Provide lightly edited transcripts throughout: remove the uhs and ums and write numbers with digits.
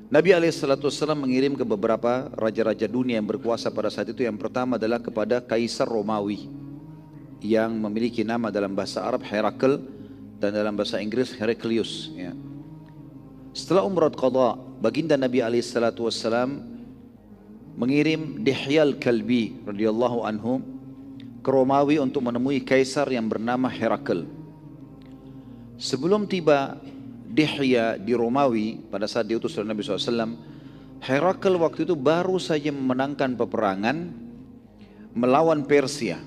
Nabi SAW mengirim ke beberapa raja-raja dunia yang berkuasa pada saat itu. Yang pertama adalah kepada Kaisar Romawi yang memiliki nama dalam bahasa Arab Herakl dan dalam bahasa Inggris Heraclius. Ya. Setelah Umrah Qadha, baginda Nabi SAW mengirim Dihyal Kalbi radhiyallahu anhu ke Romawi untuk menemui Kaisar yang bernama Herakl. Sebelum tiba Dihya di Romawi pada saat diutus oleh Nabi SAW, Herakl waktu itu baru saja memenangkan peperangan melawan Persia.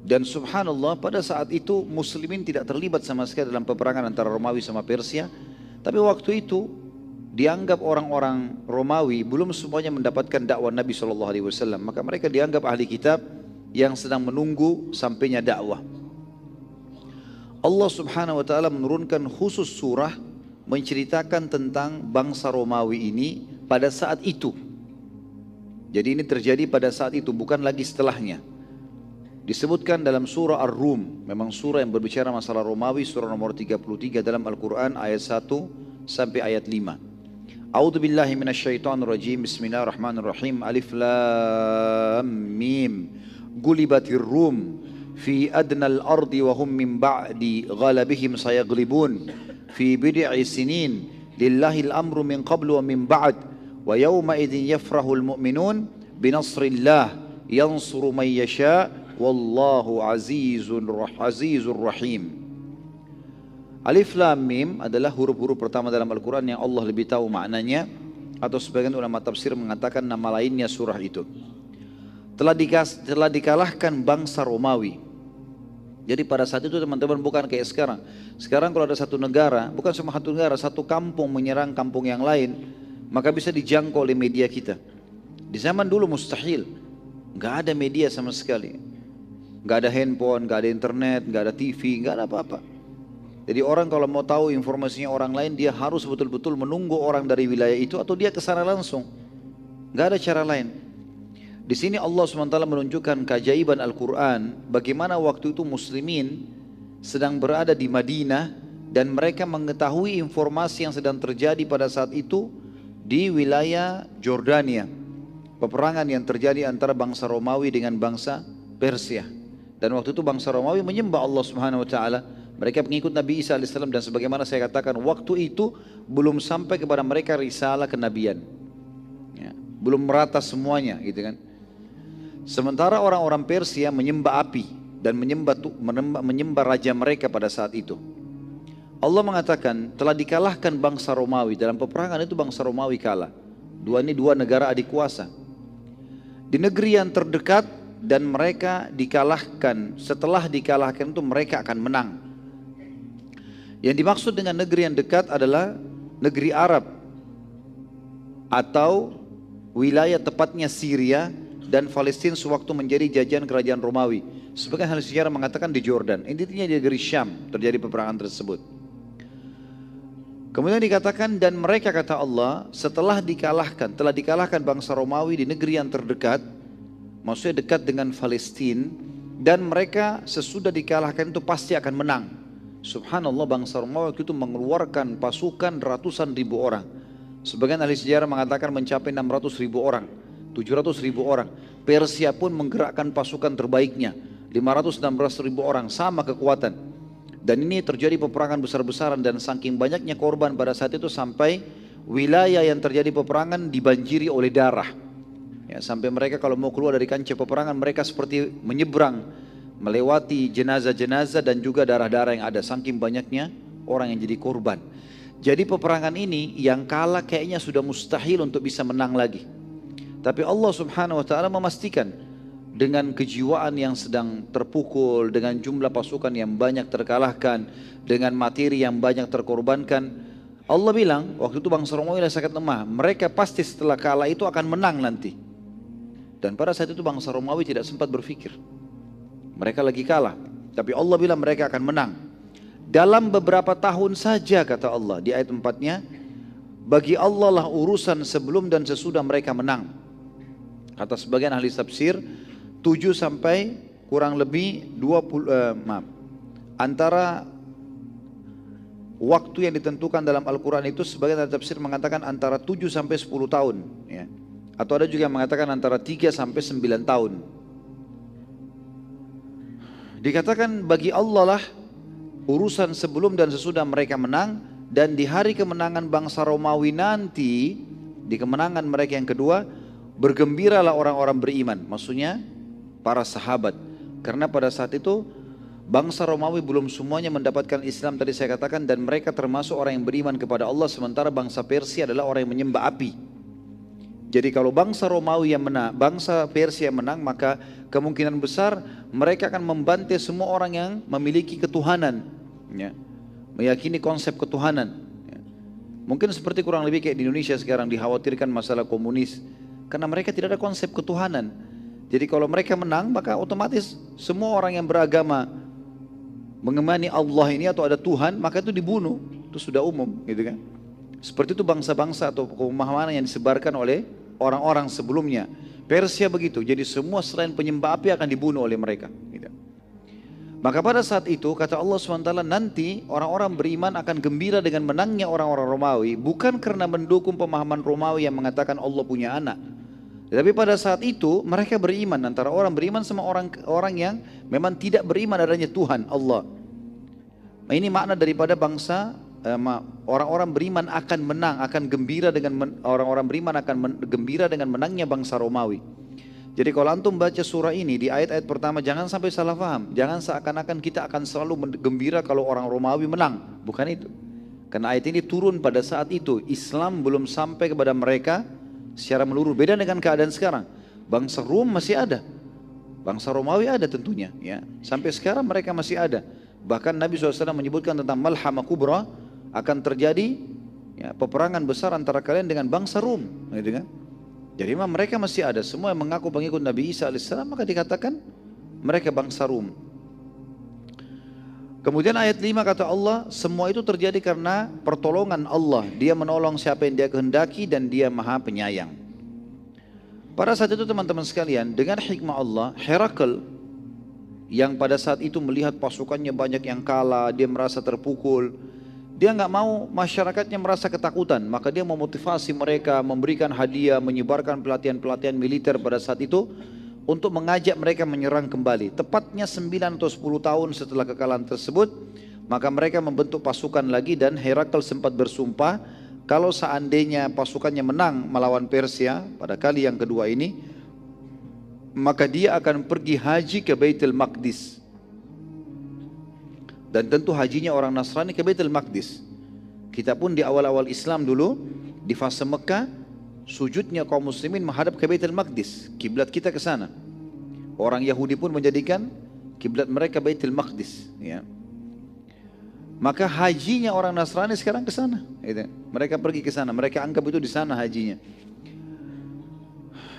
Dan subhanallah pada saat itu muslimin tidak terlibat sama sekali dalam peperangan antara Romawi sama Persia. Tapi waktu itu dianggap orang-orang Romawi belum semuanya mendapatkan dakwah Nabi SAW. Maka mereka dianggap ahli kitab yang sedang menunggu sampainya dakwah. Allah Subhanahu wa taala menurunkan khusus surah menceritakan tentang bangsa Romawi ini pada saat itu. Jadi ini terjadi pada saat itu, bukan lagi setelahnya. Disebutkan dalam surah Ar-Rum, memang surah yang berbicara masalah Romawi, surah nomor 33 dalam Al-Quran ayat 1 sampai ayat 5. A'udzu billahi minasyaitonir rajim. Bismillahirrahmanirrahim. Alif lam mim. Gulibatir Rum في أدنى الأرض وهم من بعد غلبهم سيغلبون في بضع سنين لله الأمر من قبل ومن بعد ويومئذ يفرح المؤمنون بنصر الله ينصر من يشاء والله عزيز رحيم. Alif Lam Mim adalah huruf-huruf pertama dalam Al-Quran yang Allah lebih tahu maknanya, atau sebagian ulama tafsir mengatakan nama lainnya surah itu. Telah dikalahkan bangsa Romawi. Jadi pada saat itu teman-teman bukan kayak sekarang. Sekarang kalau ada satu negara, bukan cuma satu negara, satu kampung menyerang kampung yang lain, maka bisa dijangkau oleh media kita. Di zaman dulu mustahil, nggak ada media sama sekali, nggak ada handphone, nggak ada internet, nggak ada TV, nggak ada apa-apa. Jadi orang kalau mau tahu informasinya orang lain, dia harus betul-betul menunggu orang dari wilayah itu atau dia ke sana langsung. Nggak ada cara lain. Di sini Allah SWT menunjukkan keajaiban Al-Quran, bagaimana waktu itu muslimin sedang berada di Madinah dan mereka mengetahui informasi yang sedang terjadi pada saat itu di wilayah Jordania. Peperangan yang terjadi antara bangsa Romawi dengan bangsa Persia. Dan waktu itu bangsa Romawi menyembah Allah Subhanahu wa taala. Mereka pengikut Nabi Isa AS, dan sebagaimana saya katakan waktu itu belum sampai kepada mereka risalah kenabian. Ya, belum merata semuanya gitu kan. Sementara orang-orang Persia menyembah api dan menyembah raja mereka pada saat itu. Allah mengatakan telah dikalahkan bangsa Romawi. Dalam peperangan itu bangsa Romawi kalah. Dua negara adik kuasa. Di negeri yang terdekat dan mereka dikalahkan. Setelah dikalahkan itu mereka akan menang. Yang dimaksud dengan negeri yang dekat adalah negeri Arab atau wilayah tepatnya Syria dan Palestina sewaktu menjadi jajahan kerajaan Romawi. Sebagian ahli sejarah mengatakan di Jordan. Intinya di negeri Syam terjadi peperangan tersebut. Kemudian dikatakan dan mereka kata Allah setelah dikalahkan, telah dikalahkan bangsa Romawi di negeri yang terdekat, maksudnya dekat dengan Palestina, dan mereka sesudah dikalahkan itu pasti akan menang. Subhanallah, bangsa Romawi itu mengeluarkan pasukan ratusan ribu orang. Sebagian ahli sejarah mengatakan mencapai 600.000 orang. 700.000 orang. Persia pun menggerakkan pasukan terbaiknya 516.000 orang, sama kekuatan. Dan ini terjadi peperangan besar-besaran dan saking banyaknya korban pada saat itu sampai wilayah yang terjadi peperangan dibanjiri oleh darah. Ya, sampai mereka kalau mau keluar dari kancah peperangan mereka seperti menyeberang melewati jenazah-jenazah dan juga darah-darah yang ada, saking banyaknya orang yang jadi korban. Jadi peperangan ini yang kalah kayaknya sudah mustahil untuk bisa menang lagi. Tapi Allah Subhanahu wa taala memastikan dengan kejiwaan yang sedang terpukul, dengan jumlah pasukan yang banyak terkalahkan, dengan materi yang banyak terkorbankan, Allah bilang waktu itu bangsa Romawi sangat lemah, mereka pasti setelah kalah itu akan menang nanti. Dan pada saat itu bangsa Romawi tidak sempat berpikir, mereka lagi kalah, tapi Allah bilang mereka akan menang. Dalam beberapa tahun saja kata Allah di ayat 4-nya, bagi Allah lah urusan sebelum dan sesudah mereka menang. Kata sebagian ahli tafsir 7 sampai kurang lebih 20 antara waktu yang ditentukan dalam Al-Quran itu sebagian dari tafsir mengatakan antara 7 sampai 10 tahun. Ya. Atau ada juga yang mengatakan antara 3 sampai 9 tahun. Dikatakan bagi Allah lah urusan sebelum dan sesudah mereka menang, dan di hari kemenangan bangsa Romawi nanti, di kemenangan mereka yang kedua, bergembiralah orang-orang beriman. Maksudnya para sahabat. Karena pada saat itu bangsa Romawi belum semuanya mendapatkan Islam tadi saya katakan, dan mereka termasuk orang yang beriman kepada Allah, sementara bangsa Persia adalah orang yang menyembah api. Jadi kalau bangsa Romawi yang menang, bangsa Persia yang menang, maka kemungkinan besar mereka akan membantai semua orang yang memiliki ketuhanan, ya, meyakini konsep ketuhanan. Ya. Mungkin seperti kurang lebih kayak di Indonesia sekarang dikhawatirkan masalah komunis, karena mereka tidak ada konsep ketuhanan. Jadi kalau mereka menang, maka otomatis semua orang yang beragama mengemani Allah ini atau ada Tuhan, maka itu dibunuh. Itu sudah umum, gitu kan. Seperti itu bangsa-bangsa atau pemahaman yang disebarkan oleh orang-orang sebelumnya. Persia begitu, jadi semua selain penyembah api akan dibunuh oleh mereka, gitu. Maka pada saat itu kata Allah SWT, nanti orang-orang beriman akan gembira dengan menangnya orang-orang Romawi, bukan karena mendukung pemahaman Romawi yang mengatakan Allah punya anak. Tapi pada saat itu mereka beriman, antara orang beriman sama orang yang memang tidak beriman adanya Tuhan Allah. Nah, ini makna daripada bangsa orang-orang beriman akan menang, akan gembira dengan orang-orang beriman akan gembira dengan menangnya bangsa Romawi. Jadi kalau antum baca surah ini di ayat-ayat pertama, jangan sampai salah paham. Jangan seakan-akan kita akan selalu gembira kalau orang Romawi menang. Bukan itu. Karena ayat ini turun pada saat itu Islam belum sampai kepada mereka secara menyeluruh. Beda dengan keadaan sekarang. Bangsa Rum masih ada, bangsa Romawi ada tentunya, ya. Sampai sekarang mereka masih ada. Bahkan Nabi SAW menyebutkan tentang malhamah kubra, akan terjadi, ya, peperangan besar antara kalian dengan bangsa Rum, gitu kan? Jadi memang mereka masih ada. Semua yang mengaku pengikut Nabi Isa AS, maka dikatakan mereka bangsa Rum. Kemudian ayat 5 kata Allah, semua itu terjadi karena pertolongan Allah. Dia menolong siapa yang dia kehendaki dan dia maha penyayang. Pada saat itu teman-teman sekalian, dengan hikmah Allah, Herakl yang pada saat itu melihat pasukannya banyak yang kalah, dia merasa terpukul. Dia nggak mau masyarakatnya merasa ketakutan, maka dia memotivasi mereka, memberikan hadiah, menyebarkan pelatihan-pelatihan militer pada saat itu untuk mengajak mereka menyerang kembali. Tepatnya 9 atau 10 tahun setelah kekalahan tersebut, maka mereka membentuk pasukan lagi, dan Herakl sempat bersumpah kalau seandainya pasukannya menang melawan Persia pada kali yang kedua ini, maka dia akan pergi haji ke Baitul Maqdis. Dan tentu hajinya orang Nasrani ke Baitul Maqdis. Kita pun di awal-awal Islam dulu, di fase Mekah, sujudnya kaum muslimin menghadap ke Baitul Maqdis. Kiblat kita ke sana. Orang Yahudi pun menjadikan kiblat mereka Baitul Maqdis, ya. Maka hajinya orang Nasrani sekarang ke sana, gitu. Mereka pergi ke sana, mereka anggap itu di sana hajinya.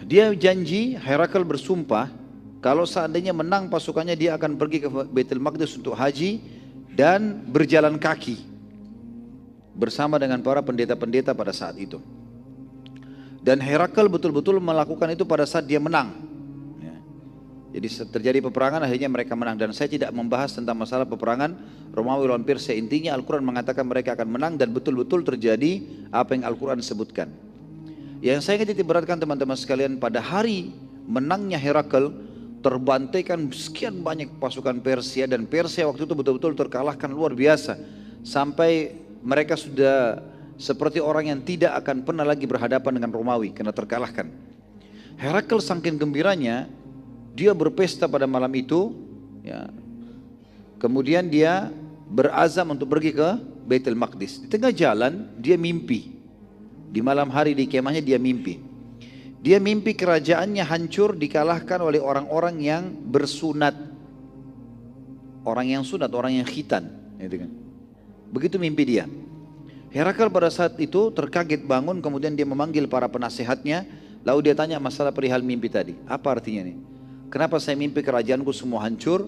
Dia janji, Herakl bersumpah, kalau seandainya menang pasukannya, dia akan pergi ke Baitul Maqdis untuk haji dan berjalan kaki bersama dengan para pendeta-pendeta pada saat itu. Dan Herakl betul-betul melakukan itu pada saat dia menang, ya. Jadi terjadi peperangan, akhirnya mereka menang. Dan saya tidak membahas tentang masalah peperangan Romawi lawan Persia. Intinya Al-Quran mengatakan mereka akan menang, dan betul-betul terjadi apa yang Al-Quran sebutkan. Yang saya ingin beratkan teman-teman sekalian, pada hari menangnya Herakl, terbantaikan sekian banyak pasukan Persia, dan Persia waktu itu betul-betul terkalahkan luar biasa, sampai mereka sudah seperti orang yang tidak akan pernah lagi berhadapan dengan Romawi karena terkalahkan. Herakl saking gembiranya, dia berpesta pada malam itu, ya. Kemudian dia berazam untuk pergi ke Baitul Maqdis. Di tengah jalan dia mimpi. Di malam hari di kemahnya dia mimpi. Dia mimpi kerajaannya hancur, dikalahkan oleh orang-orang yang bersunat. Orang yang sunat, orang yang khitan, gitu kan. Begitu mimpi dia. Herakl pada saat itu terkaget bangun, kemudian dia memanggil para penasehatnya, lalu dia tanya masalah perihal mimpi tadi. Apa artinya nih? Kenapa saya mimpi kerajaanku semua hancur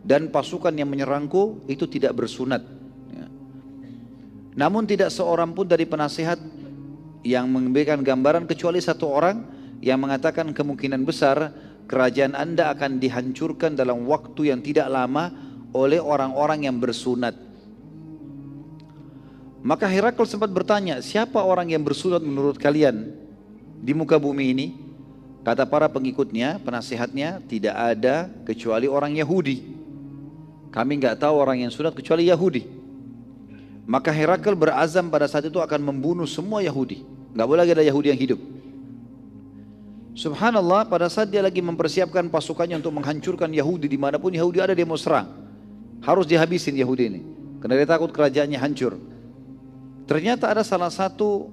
dan pasukan yang menyerangku itu tidak bersunat? Ya. Namun tidak seorang pun dari penasehat yang memberikan gambaran kecuali satu orang yang mengatakan kemungkinan besar kerajaan Anda akan dihancurkan dalam waktu yang tidak lama oleh orang-orang yang bersunat. Maka Herakl sempat bertanya, siapa orang yang bersunat menurut kalian di muka bumi ini? Kata para pengikutnya, penasihatnya, tidak ada kecuali orang Yahudi. Kami nggak tahu orang yang sunat kecuali Yahudi. Maka Herakl berazam pada saat itu akan membunuh semua Yahudi. Nggak boleh lagi ada Yahudi yang hidup. Subhanallah, pada saat dia lagi mempersiapkan pasukannya untuk menghancurkan Yahudi, dimanapun Yahudi ada dia mau serang. Harus dihabisin Yahudi ini, karena dia takut kerajaannya hancur. Ternyata ada salah satu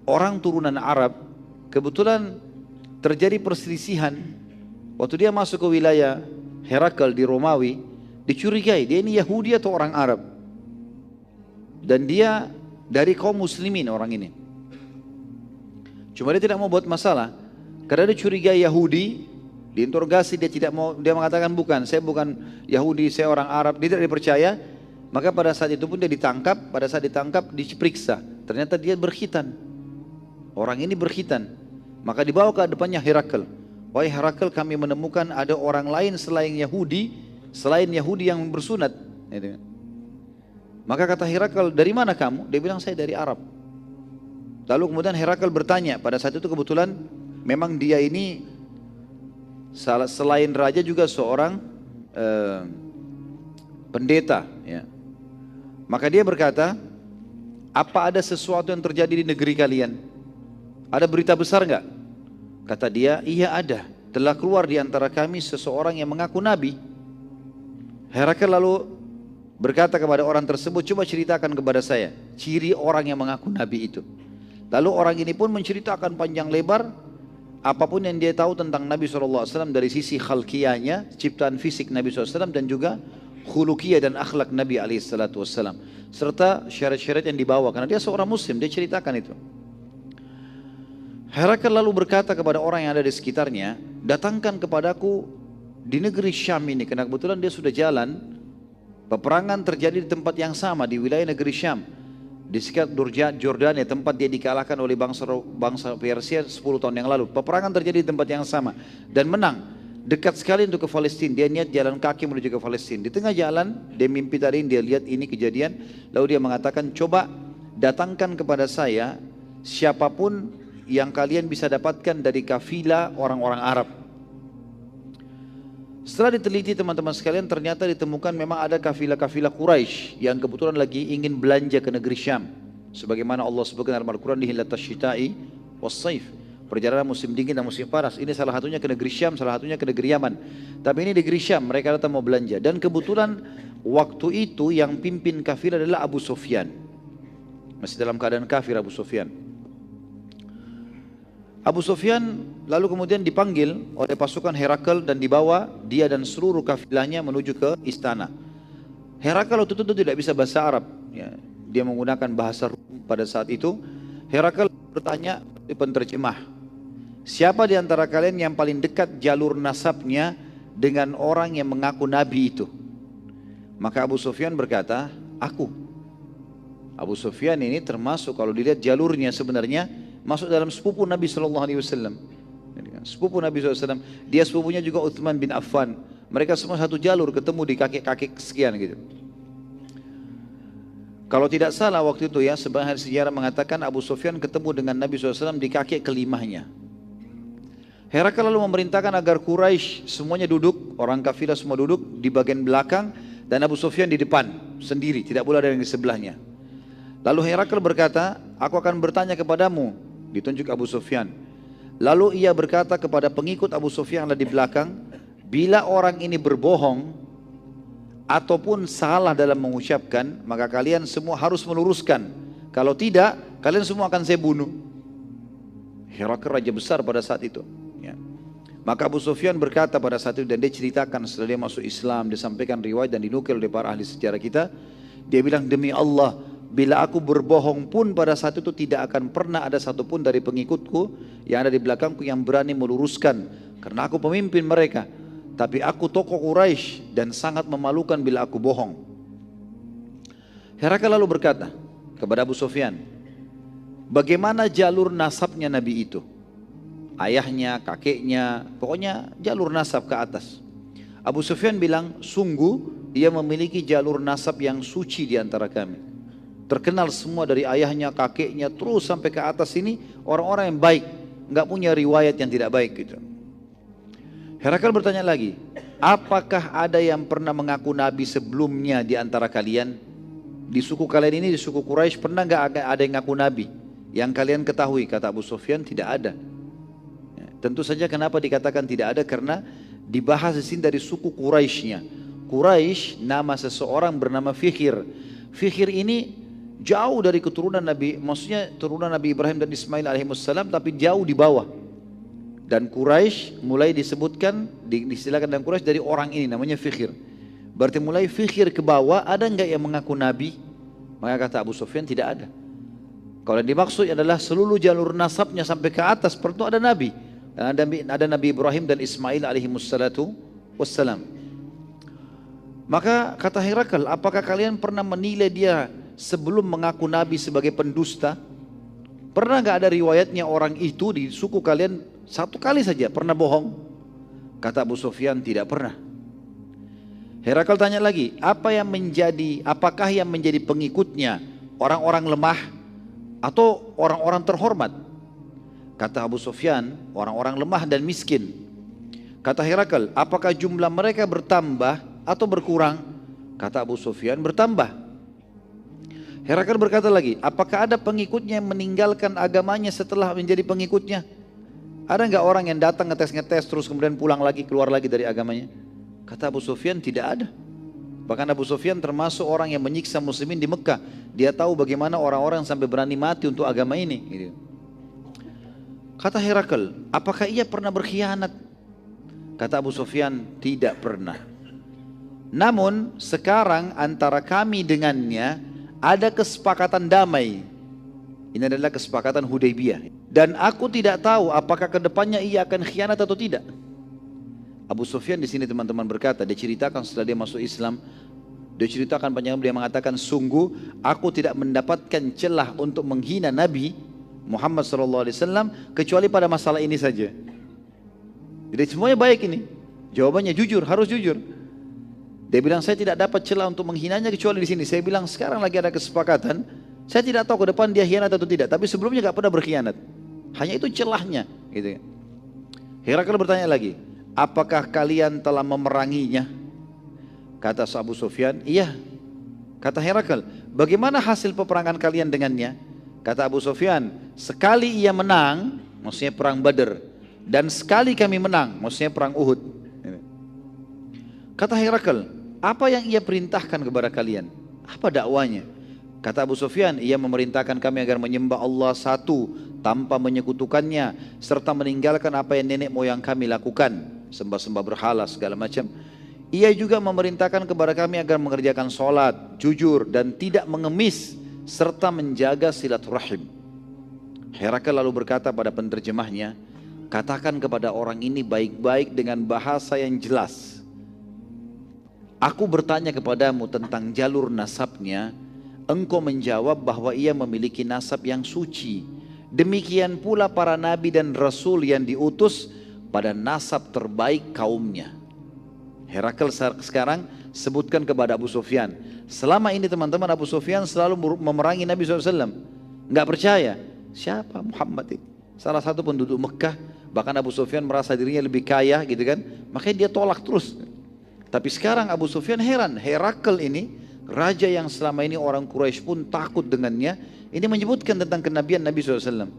orang turunan Arab, kebetulan terjadi perselisihan. Waktu dia masuk ke wilayah Herakl di Romawi, dicurigai dia ini Yahudi atau orang Arab. Dan dia dari kaum muslimin orang ini. Cuma dia tidak mau buat masalah. Karena dia curiga Yahudi, diinterogasi dia tidak mau, dia mengatakan bukan, saya bukan Yahudi, saya orang Arab, dia tidak dipercaya. Maka pada saat itu pun dia ditangkap, pada saat ditangkap diperiksa. Ternyata dia berkhitan. Orang ini berkhitan. Maka dibawa ke depannya Herakl. Wahai Herakl, kami menemukan ada orang lain selain Yahudi yang bersunat. Maka kata Herakl, dari mana kamu? Dia bilang, saya dari Arab. Lalu kemudian Herakl bertanya, pada saat itu kebetulan memang dia ini selain raja juga seorang pendeta. Ya. Maka dia berkata, apa ada sesuatu yang terjadi di negeri kalian? Ada berita besar enggak? Kata dia, iya ada. Telah keluar di antara kami seseorang yang mengaku nabi. Herakl lalu berkata kepada orang tersebut, coba ceritakan kepada saya ciri orang yang mengaku nabi itu. Lalu orang ini pun menceritakan panjang lebar apapun yang dia tahu tentang Nabi SAW dari sisi khalqiyahnya, ciptaan fisik Nabi SAW, dan juga khuluqiyah dan akhlak Nabi SAW, serta syariat-syariat yang dibawa, karena dia seorang muslim, dia ceritakan itu. Herakl lalu berkata kepada orang yang ada di sekitarnya, datangkan kepadaku di negeri Syam ini, karena kebetulan dia sudah jalan. Peperangan terjadi di tempat yang sama, di wilayah negeri Syam, di sekitar Jordania, tempat dia dikalahkan oleh bangsa Persia 10 tahun yang lalu. Peperangan terjadi di tempat yang sama dan menang. Dekat sekali untuk ke Palestina. Dia niat jalan kaki menuju ke Palestina. Di tengah jalan dia mimpi tadi, dia lihat ini kejadian. Lalu dia mengatakan, coba datangkan kepada saya siapapun yang kalian bisa dapatkan dari kafilah orang-orang Arab. Setelah diteliti teman-teman sekalian, ternyata ditemukan memang ada kafilah-kafilah Quraisy yang kebetulan lagi ingin belanja ke negeri Syam. Sebagaimana Allah sebutkan dalam Al-Quran, Hillatas Syita'i was-Saif, perjalanan musim dingin dan musim panas. Ini salah satunya ke negeri Syam, salah satunya ke negeri Yaman. Tapi ini negeri Syam, mereka datang mau belanja. Dan kebetulan waktu itu yang pimpin kafilah adalah Abu Sufyan. Masih dalam keadaan kafir Abu Sufyan. Abu Sufyan lalu kemudian dipanggil oleh pasukan Herakl dan dibawa dia dan seluruh kafilahnya menuju ke istana. Herakl waktu itu tidak bisa bahasa Arab, ya. Dia menggunakan bahasa Rum pada saat itu. Herakl bertanya di penterjemah, siapa di antara kalian yang paling dekat jalur nasabnya dengan orang yang mengaku nabi itu? Maka Abu Sufyan berkata, aku. Abu Sufyan ini termasuk kalau dilihat jalurnya sebenarnya masuk dalam sepupu Nabi SAW. Sepupu Nabi SAW. Dia sepupunya juga Uthman bin Affan. Mereka semua satu jalur, ketemu di kakek-kakek sekian gitu. Kalau tidak salah waktu itu ya, sebagian sejarah mengatakan Abu Sufyan ketemu dengan Nabi SAW di kakek kelimahnya. Herakl lalu memerintahkan agar Quraisy semuanya duduk, orang kafilah semua duduk di bagian belakang, dan Abu Sufyan di depan sendiri, tidak boleh ada yang di sebelahnya. Lalu Herakl berkata, aku akan bertanya kepadamu, ditunjuk Abu Sufyan. Lalu ia berkata kepada pengikut Abu Sufyan yang ada di belakang, bila orang ini berbohong ataupun salah dalam mengucapkan, maka kalian semua harus meluruskan. Kalau tidak, kalian semua akan saya bunuh. Herakl raja besar pada saat itu. Ya. Maka Abu Sufyan berkata pada saat itu, dan dia ceritakan setelah dia masuk Islam, disampaikan riwayat dan dinukil oleh para ahli sejarah kita. Dia bilang, demi Allah, bila aku berbohong pun pada saat itu tidak akan pernah ada satupun dari pengikutku yang ada di belakangku yang berani meluruskan. Karena aku pemimpin mereka. Tapi aku tokoh Quraisy dan sangat memalukan bila aku bohong. Herakl lalu berkata kepada Abu Sufyan, bagaimana jalur nasabnya Nabi itu? Ayahnya, kakeknya, pokoknya jalur nasab ke atas. Abu Sufyan bilang, sungguh ia memiliki jalur nasab yang suci di antara kami. Terkenal semua dari ayahnya, kakeknya, terus sampai ke atas ini orang-orang yang baik, nggak punya riwayat yang tidak baik gitu. Herakal bertanya lagi, apakah ada yang pernah mengaku nabi sebelumnya di antara kalian? Di suku kalian ini, di suku Quraisy, pernah nggak ada yang ngaku nabi? Yang kalian ketahui, kata Abu Sufyan, tidak ada. Ya, tentu saja kenapa dikatakan tidak ada, karena dibahas di sini dari suku Quraisynya. Quraisy nama seseorang bernama Fikhir. Fikhir ini jauh dari keturunan Nabi, maksudnya turunan Nabi Ibrahim dan Ismail alaihissalam, tapi jauh di bawah. Dan Quraisy mulai disebutkan, diistilahkan dalam Quraisy dari orang ini namanya Fikhir. Berarti mulai Fikhir ke bawah, ada enggak yang mengaku Nabi? Maka kata Abu Sufyan, tidak ada. Kalau yang dimaksud adalah seluruh jalur nasabnya sampai ke atas, perlu ada Nabi. Dan ada Nabi Ibrahim dan Ismail alaihissalam. Maka kata Herakal, apakah kalian pernah menilai dia sebelum mengaku Nabi sebagai pendusta? Pernah nggak ada riwayatnya orang itu di suku kalian satu kali saja pernah bohong? Kata Abu Sufyan, tidak pernah. Herakal tanya lagi, apakah yang menjadi pengikutnya orang-orang lemah atau orang-orang terhormat? Kata Abu Sufyan, orang-orang lemah dan miskin. Kata Herakal, apakah jumlah mereka bertambah atau berkurang? Kata Abu Sufyan, bertambah. Herakal berkata lagi, apakah ada pengikutnya yang meninggalkan agamanya setelah menjadi pengikutnya? Ada enggak orang yang datang ngetes terus kemudian pulang lagi, keluar lagi dari agamanya? Kata Abu Sufyan, tidak ada. Bahkan Abu Sufyan termasuk orang yang menyiksa muslimin di Mekah. Dia tahu bagaimana orang-orang sampai berani mati untuk agama ini gitu. Kata Herakal, apakah ia pernah berkhianat? Kata Abu Sufyan, tidak pernah. Namun sekarang antara kami dengannya ada kesepakatan damai. Ini adalah kesepakatan Hudaybiyah. Dan aku tidak tahu apakah kedepannya ia akan khianat atau tidak. Abu Sufyan di sini teman-teman berkata, dia ceritakan setelah dia masuk Islam, dia ceritakan panjang, dia mengatakan, sungguh aku tidak mendapatkan celah untuk menghina Nabi Muhammad SAW kecuali pada masalah ini saja. Jadi semuanya baik ini. Jawabannya jujur, harus jujur. Dia bilang, saya tidak dapat celah untuk menghinanya kecuali di sini. Saya bilang, sekarang lagi ada kesepakatan. Saya tidak tahu ke depan dia khianat atau tidak. Tapi sebelumnya gak pernah berkhianat. Hanya itu celahnya. Gitu. Herakal bertanya lagi, apakah kalian telah memeranginya? Kata Abu Sufyan, iya. Kata Herakal, bagaimana hasil peperangan kalian dengannya? Kata Abu Sufyan, sekali ia menang, maksudnya perang Badr. Dan sekali kami menang, maksudnya perang Uhud. Kata Herakal, apa yang ia perintahkan kepada kalian? Apa dakwanya? Kata Abu Sufyan, ia memerintahkan kami agar menyembah Allah satu tanpa menyekutukannya, serta meninggalkan apa yang nenek moyang kami lakukan, sembah-sembah berhala segala macam. Ia juga memerintahkan kepada kami agar mengerjakan sholat, jujur dan tidak mengemis, serta menjaga silaturahim. Herakal lalu berkata pada penerjemahnya, katakan kepada orang ini baik-baik dengan bahasa yang jelas. Aku bertanya kepadamu tentang jalur nasabnya, engkau menjawab bahwa ia memiliki nasab yang suci. Demikian pula para nabi dan rasul yang diutus pada nasab terbaik kaumnya. Herakal sekarang sebutkan kepada Abu Sufyan. Selama ini teman-teman, Abu Sufyan selalu memerangi Nabi SAW. Nggak percaya. Siapa Muhammad itu? Salah satu penduduk Mekah. Bahkan Abu Sufyan merasa dirinya lebih kaya gitu kan. Makanya dia tolak terus. Tapi sekarang Abu Sufyan heran, Herakal ini, raja yang selama ini orang Quraisy pun takut dengannya, ini menyebutkan tentang kenabian Nabi SAW.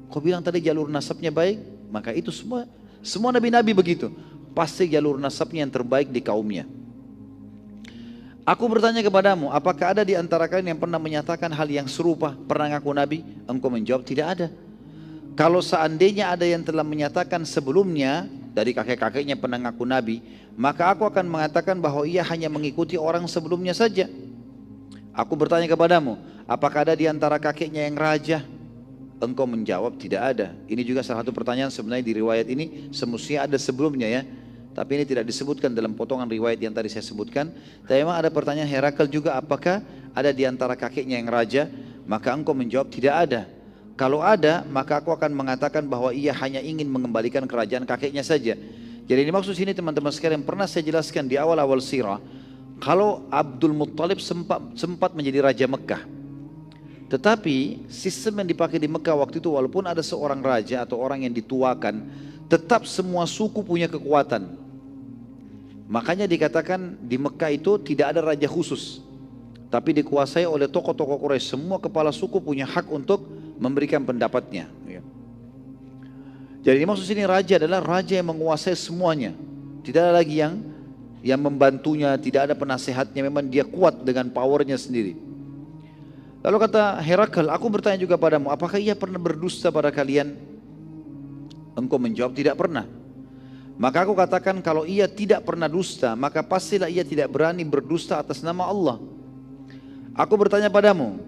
Kau bilang tadi jalur nasabnya baik, maka itu semua nabi-nabi begitu. Pasti jalur nasabnya yang terbaik di kaumnya. Aku bertanya kepadamu, apakah ada di antara kalian yang pernah menyatakan hal yang serupa, pernah ngaku nabi? Engkau menjawab, tidak ada. Kalau seandainya ada yang telah menyatakan sebelumnya, dari kakek-kakeknya pernah ngaku nabi, maka aku akan mengatakan bahwa ia hanya mengikuti orang sebelumnya saja. Aku bertanya kepadamu, apakah ada di antara kakeknya yang raja? Engkau menjawab, tidak ada. Ini juga salah satu pertanyaan sebenarnya di riwayat ini, semestinya ada sebelumnya ya. Tapi ini tidak disebutkan dalam potongan riwayat yang tadi saya sebutkan. Tapi memang ada pertanyaan Herakal juga, apakah ada di antara kakeknya yang raja? Maka engkau menjawab, tidak ada. Kalau ada, maka aku akan mengatakan bahwa ia hanya ingin mengembalikan kerajaan kakeknya saja. Jadi ini maksud sini teman-teman sekalian, pernah saya jelaskan di awal-awal sirah, kalau Abdul Muttalib sempat menjadi raja Mekah, Tetapi sistem yang dipakai di Mekah waktu itu, walaupun ada seorang raja atau orang yang dituakan, tetap semua suku punya kekuatan. Makanya dikatakan di Mekah itu tidak ada raja khusus, tapi dikuasai oleh tokoh-tokoh Quraisy. Semua kepala suku punya hak untuk memberikan pendapatnya. Jadi maksud sini raja adalah raja yang menguasai semuanya. Tidak ada lagi yang membantunya, tidak ada penasehatnya, memang dia kuat dengan powernya sendiri. Lalu kata Herakl, aku bertanya juga padamu, apakah ia pernah berdusta pada kalian? Engkau menjawab, tidak pernah. Maka aku katakan, kalau ia tidak pernah dusta, maka pastilah ia tidak berani berdusta atas nama Allah. Aku bertanya padamu,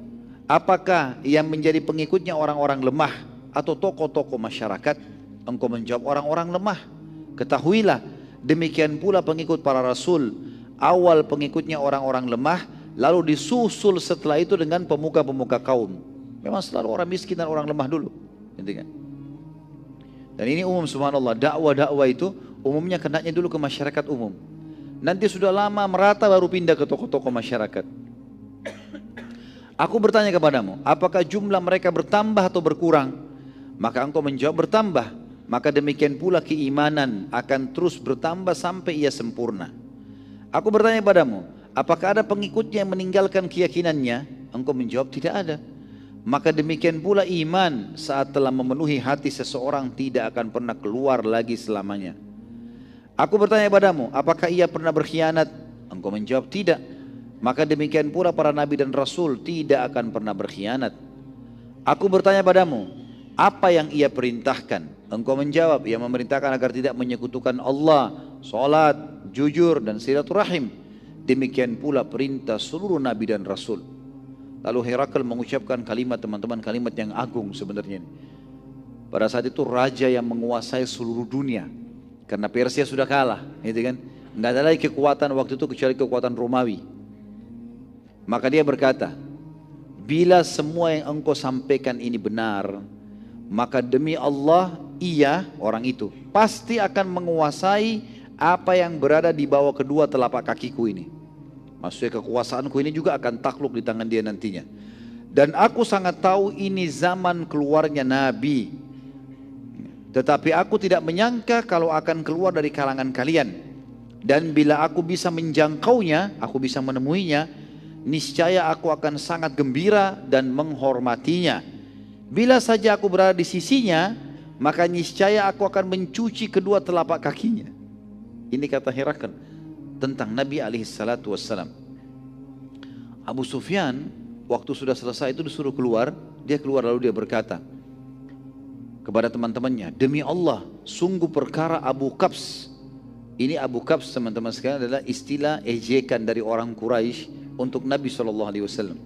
apakah ia menjadi pengikutnya orang-orang lemah atau tokoh-tokoh masyarakat? Engkau menjawab, orang-orang lemah. Ketahuilah, demikian pula pengikut para rasul. Awal pengikutnya orang-orang lemah, lalu disusul setelah itu dengan pemuka-pemuka kaum. Memang selalu orang miskin dan orang lemah dulu. Dan ini umum, subhanallah, dakwah-dakwah itu umumnya kenanya dulu ke masyarakat umum. Nanti sudah lama merata baru pindah ke tokoh-tokoh masyarakat. Aku bertanya kepadamu, apakah jumlah mereka bertambah atau berkurang? Maka engkau menjawab, bertambah. Maka demikian pula keimanan akan terus bertambah sampai ia sempurna. Aku bertanya padamu, apakah ada pengikutnya yang meninggalkan keyakinannya? Engkau menjawab, tidak ada. Maka demikian pula iman saat telah memenuhi hati seseorang tidak akan pernah keluar lagi selamanya. Aku bertanya padamu, apakah ia pernah berkhianat? Engkau menjawab, tidak. Maka demikian pula para nabi dan rasul tidak akan pernah berkhianat. Aku bertanya padamu, apa yang ia perintahkan? Engkau menjawab, ia memerintahkan agar tidak menyekutukan Allah, salat, jujur dan silaturahim. Demikian pula perintah seluruh nabi dan rasul. Lalu Herakl mengucapkan kalimat, teman-teman, kalimat yang agung sebenarnya. Pada saat itu raja yang menguasai seluruh dunia, karena Persia sudah kalah, gitu kan? Nggak ada lagi kekuatan waktu itu kecuali kekuatan Romawi. Maka dia berkata, bila semua yang engkau sampaikan ini benar, maka demi Allah, ia, orang itu, pasti akan menguasai apa yang berada di bawah kedua telapak kakiku ini. Maksudnya kekuasaanku ini juga akan takluk di tangan dia nantinya. Dan aku sangat tahu ini zaman keluarnya Nabi. Tetapi aku tidak menyangka kalau akan keluar dari kalangan kalian. Dan bila aku bisa menjangkaunya, aku bisa menemuinya, niscaya aku akan sangat gembira dan menghormatinya. Bila saja aku berada di sisinya, maka niscaya aku akan mencuci kedua telapak kakinya. Ini kata Herakl tentang Nabi SAW. Abu Sufyan waktu sudah selesai itu disuruh keluar. Dia keluar lalu dia berkata kepada teman-temannya, demi Allah, sungguh perkara Abu Qabs. Ini Abu Qabs, teman-teman sekalian, adalah istilah ejekan dari orang Quraisy untuk Nabi SAW.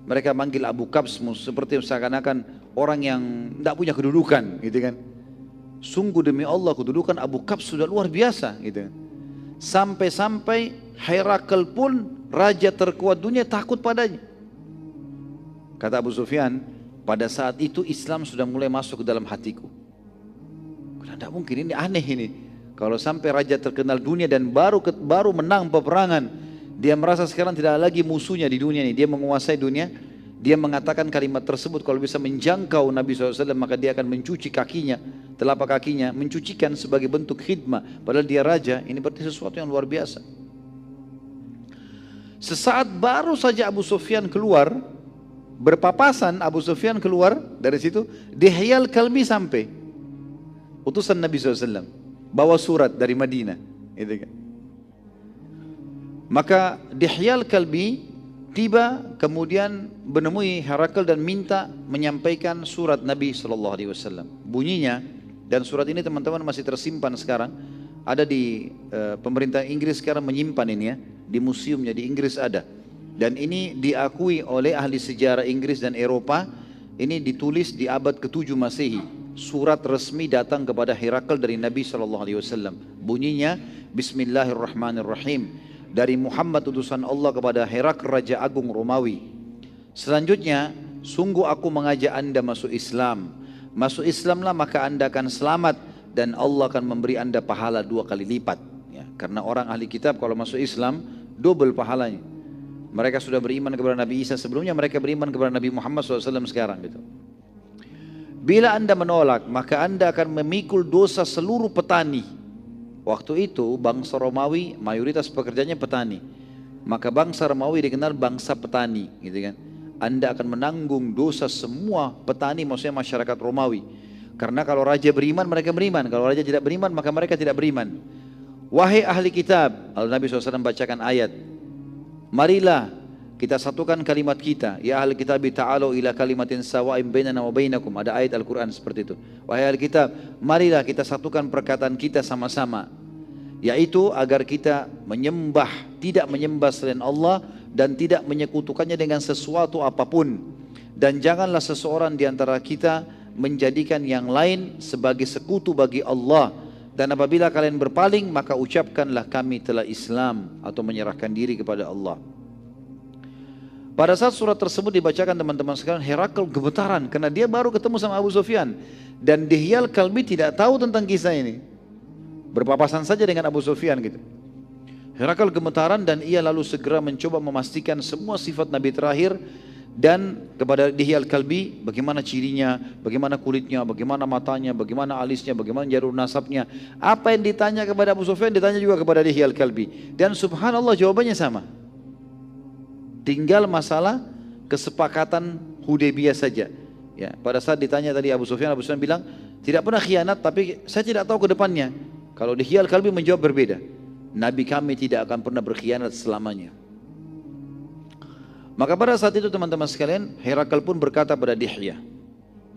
Mereka manggil Abu Qabs seperti seakan-akan orang yang tidak punya kedudukan, gitu kan. Sungguh demi Allah, kedudukan Abu Qabs sudah luar biasa, gitu. Sampai-sampai Herakl pun raja terkuat dunia takut padanya. Kata Abu Sufyan, pada saat itu Islam sudah mulai masuk ke dalam hatiku. Tidak mungkin, ini aneh ini. Kalau sampai raja terkenal dunia dan baru menang peperangan, dia merasa sekarang tidak ada lagi musuhnya di dunia ini. Dia menguasai dunia. Dia mengatakan kalimat tersebut, kalau bisa menjangkau Nabi SAW, maka dia akan mencuci kakinya, telapak kakinya, mencucikan sebagai bentuk khidmah. Padahal dia raja, ini berarti sesuatu yang luar biasa. Sesaat baru saja Abu Sufyan keluar, berpapasan Abu Sufyan keluar dari situ, Dihyal Kalbi sampai. Utusan Nabi SAW, bawa surat dari Madinah. Gitu kan. Maka Dihyal Kalbi tiba kemudian menemui Herakl dan minta menyampaikan surat Nabi SAW. Bunyinya, dan surat ini teman-teman masih tersimpan sekarang, ada di pemerintah Inggris sekarang menyimpan ini ya, di museumnya di Inggris ada. Dan ini diakui oleh ahli sejarah Inggris dan Eropa. Ini ditulis di abad ke-7 Masehi. Surat resmi datang kepada Herakl dari Nabi SAW. Bunyinya, Bismillahirrahmanirrahim. Dari Muhammad utusan Allah kepada Herakl Raja Agung Romawi. Selanjutnya, sungguh aku mengajak anda masuk Islam. Masuk Islamlah maka anda akan selamat dan Allah akan memberi anda pahala 2 kali lipat. Ya, karena orang ahli kitab kalau masuk Islam double pahalanya. Mereka sudah beriman kepada Nabi Isa sebelumnya, mereka beriman kepada Nabi Muhammad SAW sekarang gitu. Bila Anda menolak, maka Anda akan memikul dosa seluruh petani. Waktu itu bangsa Romawi mayoritas pekerjanya petani. Maka bangsa Romawi dikenal bangsa petani, gitu kan. Anda akan menanggung dosa semua petani, maksudnya masyarakat Romawi. Karena kalau raja beriman, mereka beriman. Kalau raja tidak beriman, maka mereka tidak beriman. Wahai ahli kitab, lalu Nabi SAW bacakan ayat. Marilah kita satukan kalimat kita. Ya ahli kitab, ta'alu ila kalimatin sawa'im bainana wa bainakum. Ada ayat Al-Quran seperti itu. Wahai ahli kitab, marilah kita satukan perkataan kita sama-sama. Yaitu agar kita menyembah, tidak menyembah selain Allah dan tidak menyekutukannya dengan sesuatu apapun. Dan janganlah seseorang di antara kita menjadikan yang lain sebagai sekutu bagi Allah. Dan apabila kalian berpaling, maka ucapkanlah kami telah Islam atau menyerahkan diri kepada Allah. Pada saat surat tersebut dibacakan teman-teman sekalian, Herakl gemetaran karena dia baru ketemu sama Abu Sufyan. Dan Dihyal Kalbi tidak tahu tentang kisah ini. Berpapasan saja dengan Abu Sufyan gitu. Herakl gemetaran dan ia lalu segera mencoba memastikan semua sifat Nabi terakhir. Dan kepada Dihyal Kalbi, bagaimana cirinya, bagaimana kulitnya, bagaimana matanya, bagaimana alisnya, bagaimana jalur nasabnya. Apa yang ditanya kepada Abu Sufyan, ditanya juga kepada Dihyal Kalbi. Dan subhanallah jawabannya sama. Tinggal masalah kesepakatan Hudaybiyah saja. Ya, pada saat ditanya tadi Abu Sufyan bilang, tidak pernah khianat, tapi saya tidak tahu ke depannya. Kalau Dihyal Kalbi menjawab berbeda. Nabi kami tidak akan pernah berkhianat selamanya. Maka pada saat itu teman-teman sekalian, Herakl pun berkata pada Dihya,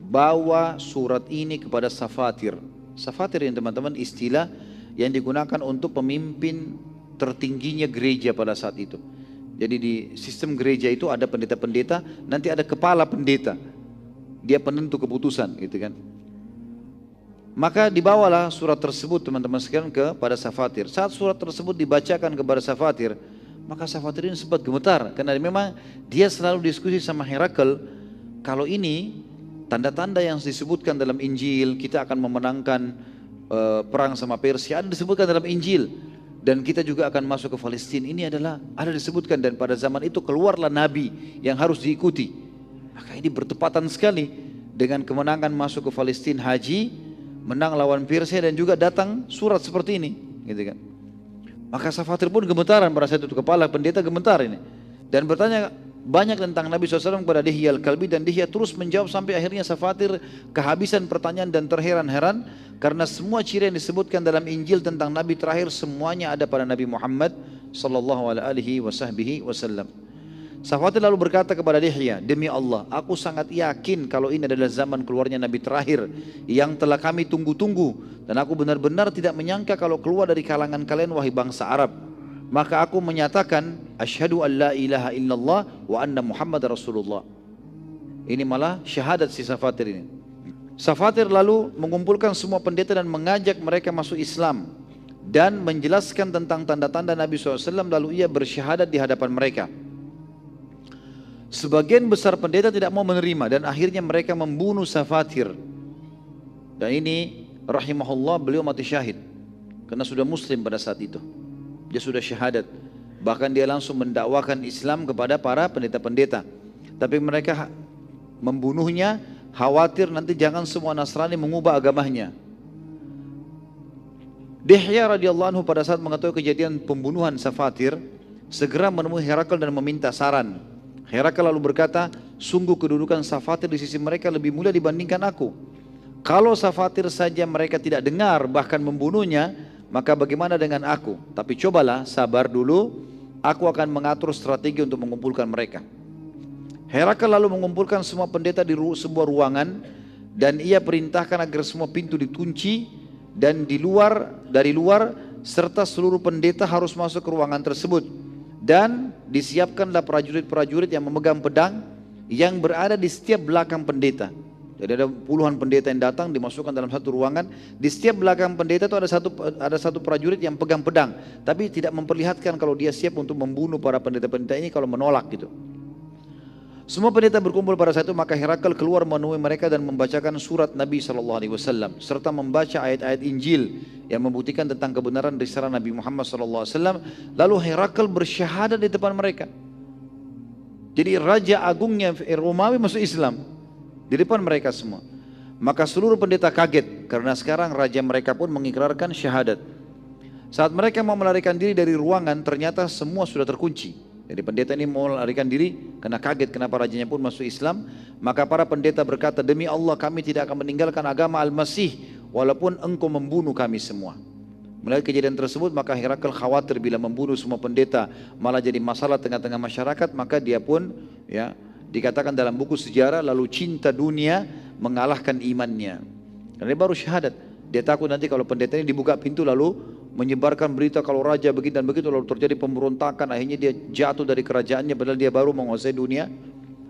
bawa surat ini kepada Safatir. Safatir yang teman-teman istilah yang digunakan untuk pemimpin tertingginya gereja pada saat itu. Jadi di sistem gereja itu ada pendeta-pendeta, nanti ada kepala pendeta. Dia penentu keputusan gitu kan. Maka dibawalah surat tersebut teman-teman sekalian kepada Safatir. Saat surat tersebut dibacakan kepada Safatir, maka Safatir ini sempat gemetar karena memang dia selalu diskusi sama Herakl. Kalau ini tanda-tanda yang disebutkan dalam Injil, kita akan memenangkan perang sama Persia, ada disebutkan dalam Injil, dan kita juga akan masuk ke Palestina. Ini adalah ada disebutkan, dan pada zaman itu keluarlah Nabi yang harus diikuti. Maka ini bertepatan sekali dengan kemenangan masuk ke Palestina, haji, menang lawan Persia, dan juga datang surat seperti ini, gitu kan. Maka Safatir pun gemetaran pada saat itu, kepala pendeta gemetar ini. Dan bertanya banyak tentang Nabi SAW kepada Dihyal Kalbi, dan Dihya terus menjawab sampai akhirnya Safatir kehabisan pertanyaan dan terheran-heran. Karena semua ciri yang disebutkan dalam Injil tentang Nabi terakhir semuanya ada pada Nabi Muhammad SAW. Safatir lalu berkata kepada Dihya, demi Allah, aku sangat yakin kalau ini adalah zaman keluarnya Nabi terakhir yang telah kami tunggu-tunggu. Dan aku benar-benar tidak menyangka kalau keluar dari kalangan kalian wahai bangsa Arab. Maka aku menyatakan, asyhadu an la ilaha illallah wa anna Muhammad Rasulullah. Ini malah syahadat si Safatir ini. Safatir lalu mengumpulkan semua pendeta dan mengajak mereka masuk Islam. Dan menjelaskan tentang tanda-tanda Nabi SAW, lalu ia bersyahadat di hadapan mereka. Sebagian besar pendeta tidak mau menerima dan akhirnya mereka membunuh Safatir. Dan ini rahimahullah beliau mati syahid karena sudah muslim pada saat itu. Dia sudah syahadat. Bahkan dia langsung mendakwakan Islam kepada para pendeta-pendeta. Tapi mereka membunuhnya khawatir nanti jangan semua Nasrani mengubah agamanya. Dihya radhiyallahu anhu pada saat mengetahui kejadian pembunuhan Safatir, segera menemui Herakl dan meminta saran. Herakl lalu berkata, sungguh kedudukan Safatir di sisi mereka lebih mulia dibandingkan aku. Kalau Safatir saja mereka tidak dengar bahkan membunuhnya, maka bagaimana dengan aku? Tapi cobalah sabar dulu, aku akan mengatur strategi untuk mengumpulkan mereka. Herakl lalu mengumpulkan semua pendeta di sebuah ruangan dan ia perintahkan agar semua pintu dikunci dan dari luar serta seluruh pendeta harus masuk ke ruangan tersebut. Dan disiapkanlah prajurit-prajurit yang memegang pedang yang berada di setiap belakang pendeta. Jadi ada puluhan pendeta yang datang dimasukkan dalam satu ruangan. Di setiap belakang pendeta itu ada satu prajurit yang pegang pedang, tapi tidak memperlihatkan kalau dia siap untuk membunuh para pendeta-pendeta ini kalau menolak gitu. Semua pendeta berkumpul pada saat itu, maka Herakl keluar menemui mereka dan membacakan surat Nabi SAW serta membaca ayat-ayat Injil yang membuktikan tentang kebenaran risalah Nabi Muhammad SAW. Lalu Herakl bersyahadat di depan mereka. Jadi raja agungnya Romawi masuk Islam di depan mereka semua. Maka seluruh pendeta kaget karena sekarang raja mereka pun mengikrarkan syahadat. Saat mereka mau melarikan diri dari ruangan, ternyata semua sudah terkunci. Jadi pendeta ini mau melarikan diri karena kaget kenapa rajanya pun masuk Islam. Maka para pendeta berkata, demi Allah kami tidak akan meninggalkan agama Al-Masih walaupun engkau membunuh kami semua. Melihat kejadian tersebut, maka Herakl khawatir bila membunuh semua pendeta malah jadi masalah tengah-tengah masyarakat. Maka dia pun dikatakan dalam buku sejarah, lalu cinta dunia mengalahkan imannya. Dan dia baru syahadat. Dia takut nanti kalau pendeta ini dibuka pintu lalu menyebarkan berita kalau raja begitu dan begitu, lalu terjadi pemberontakan, akhirnya dia jatuh dari kerajaannya padahal dia baru menguasai dunia.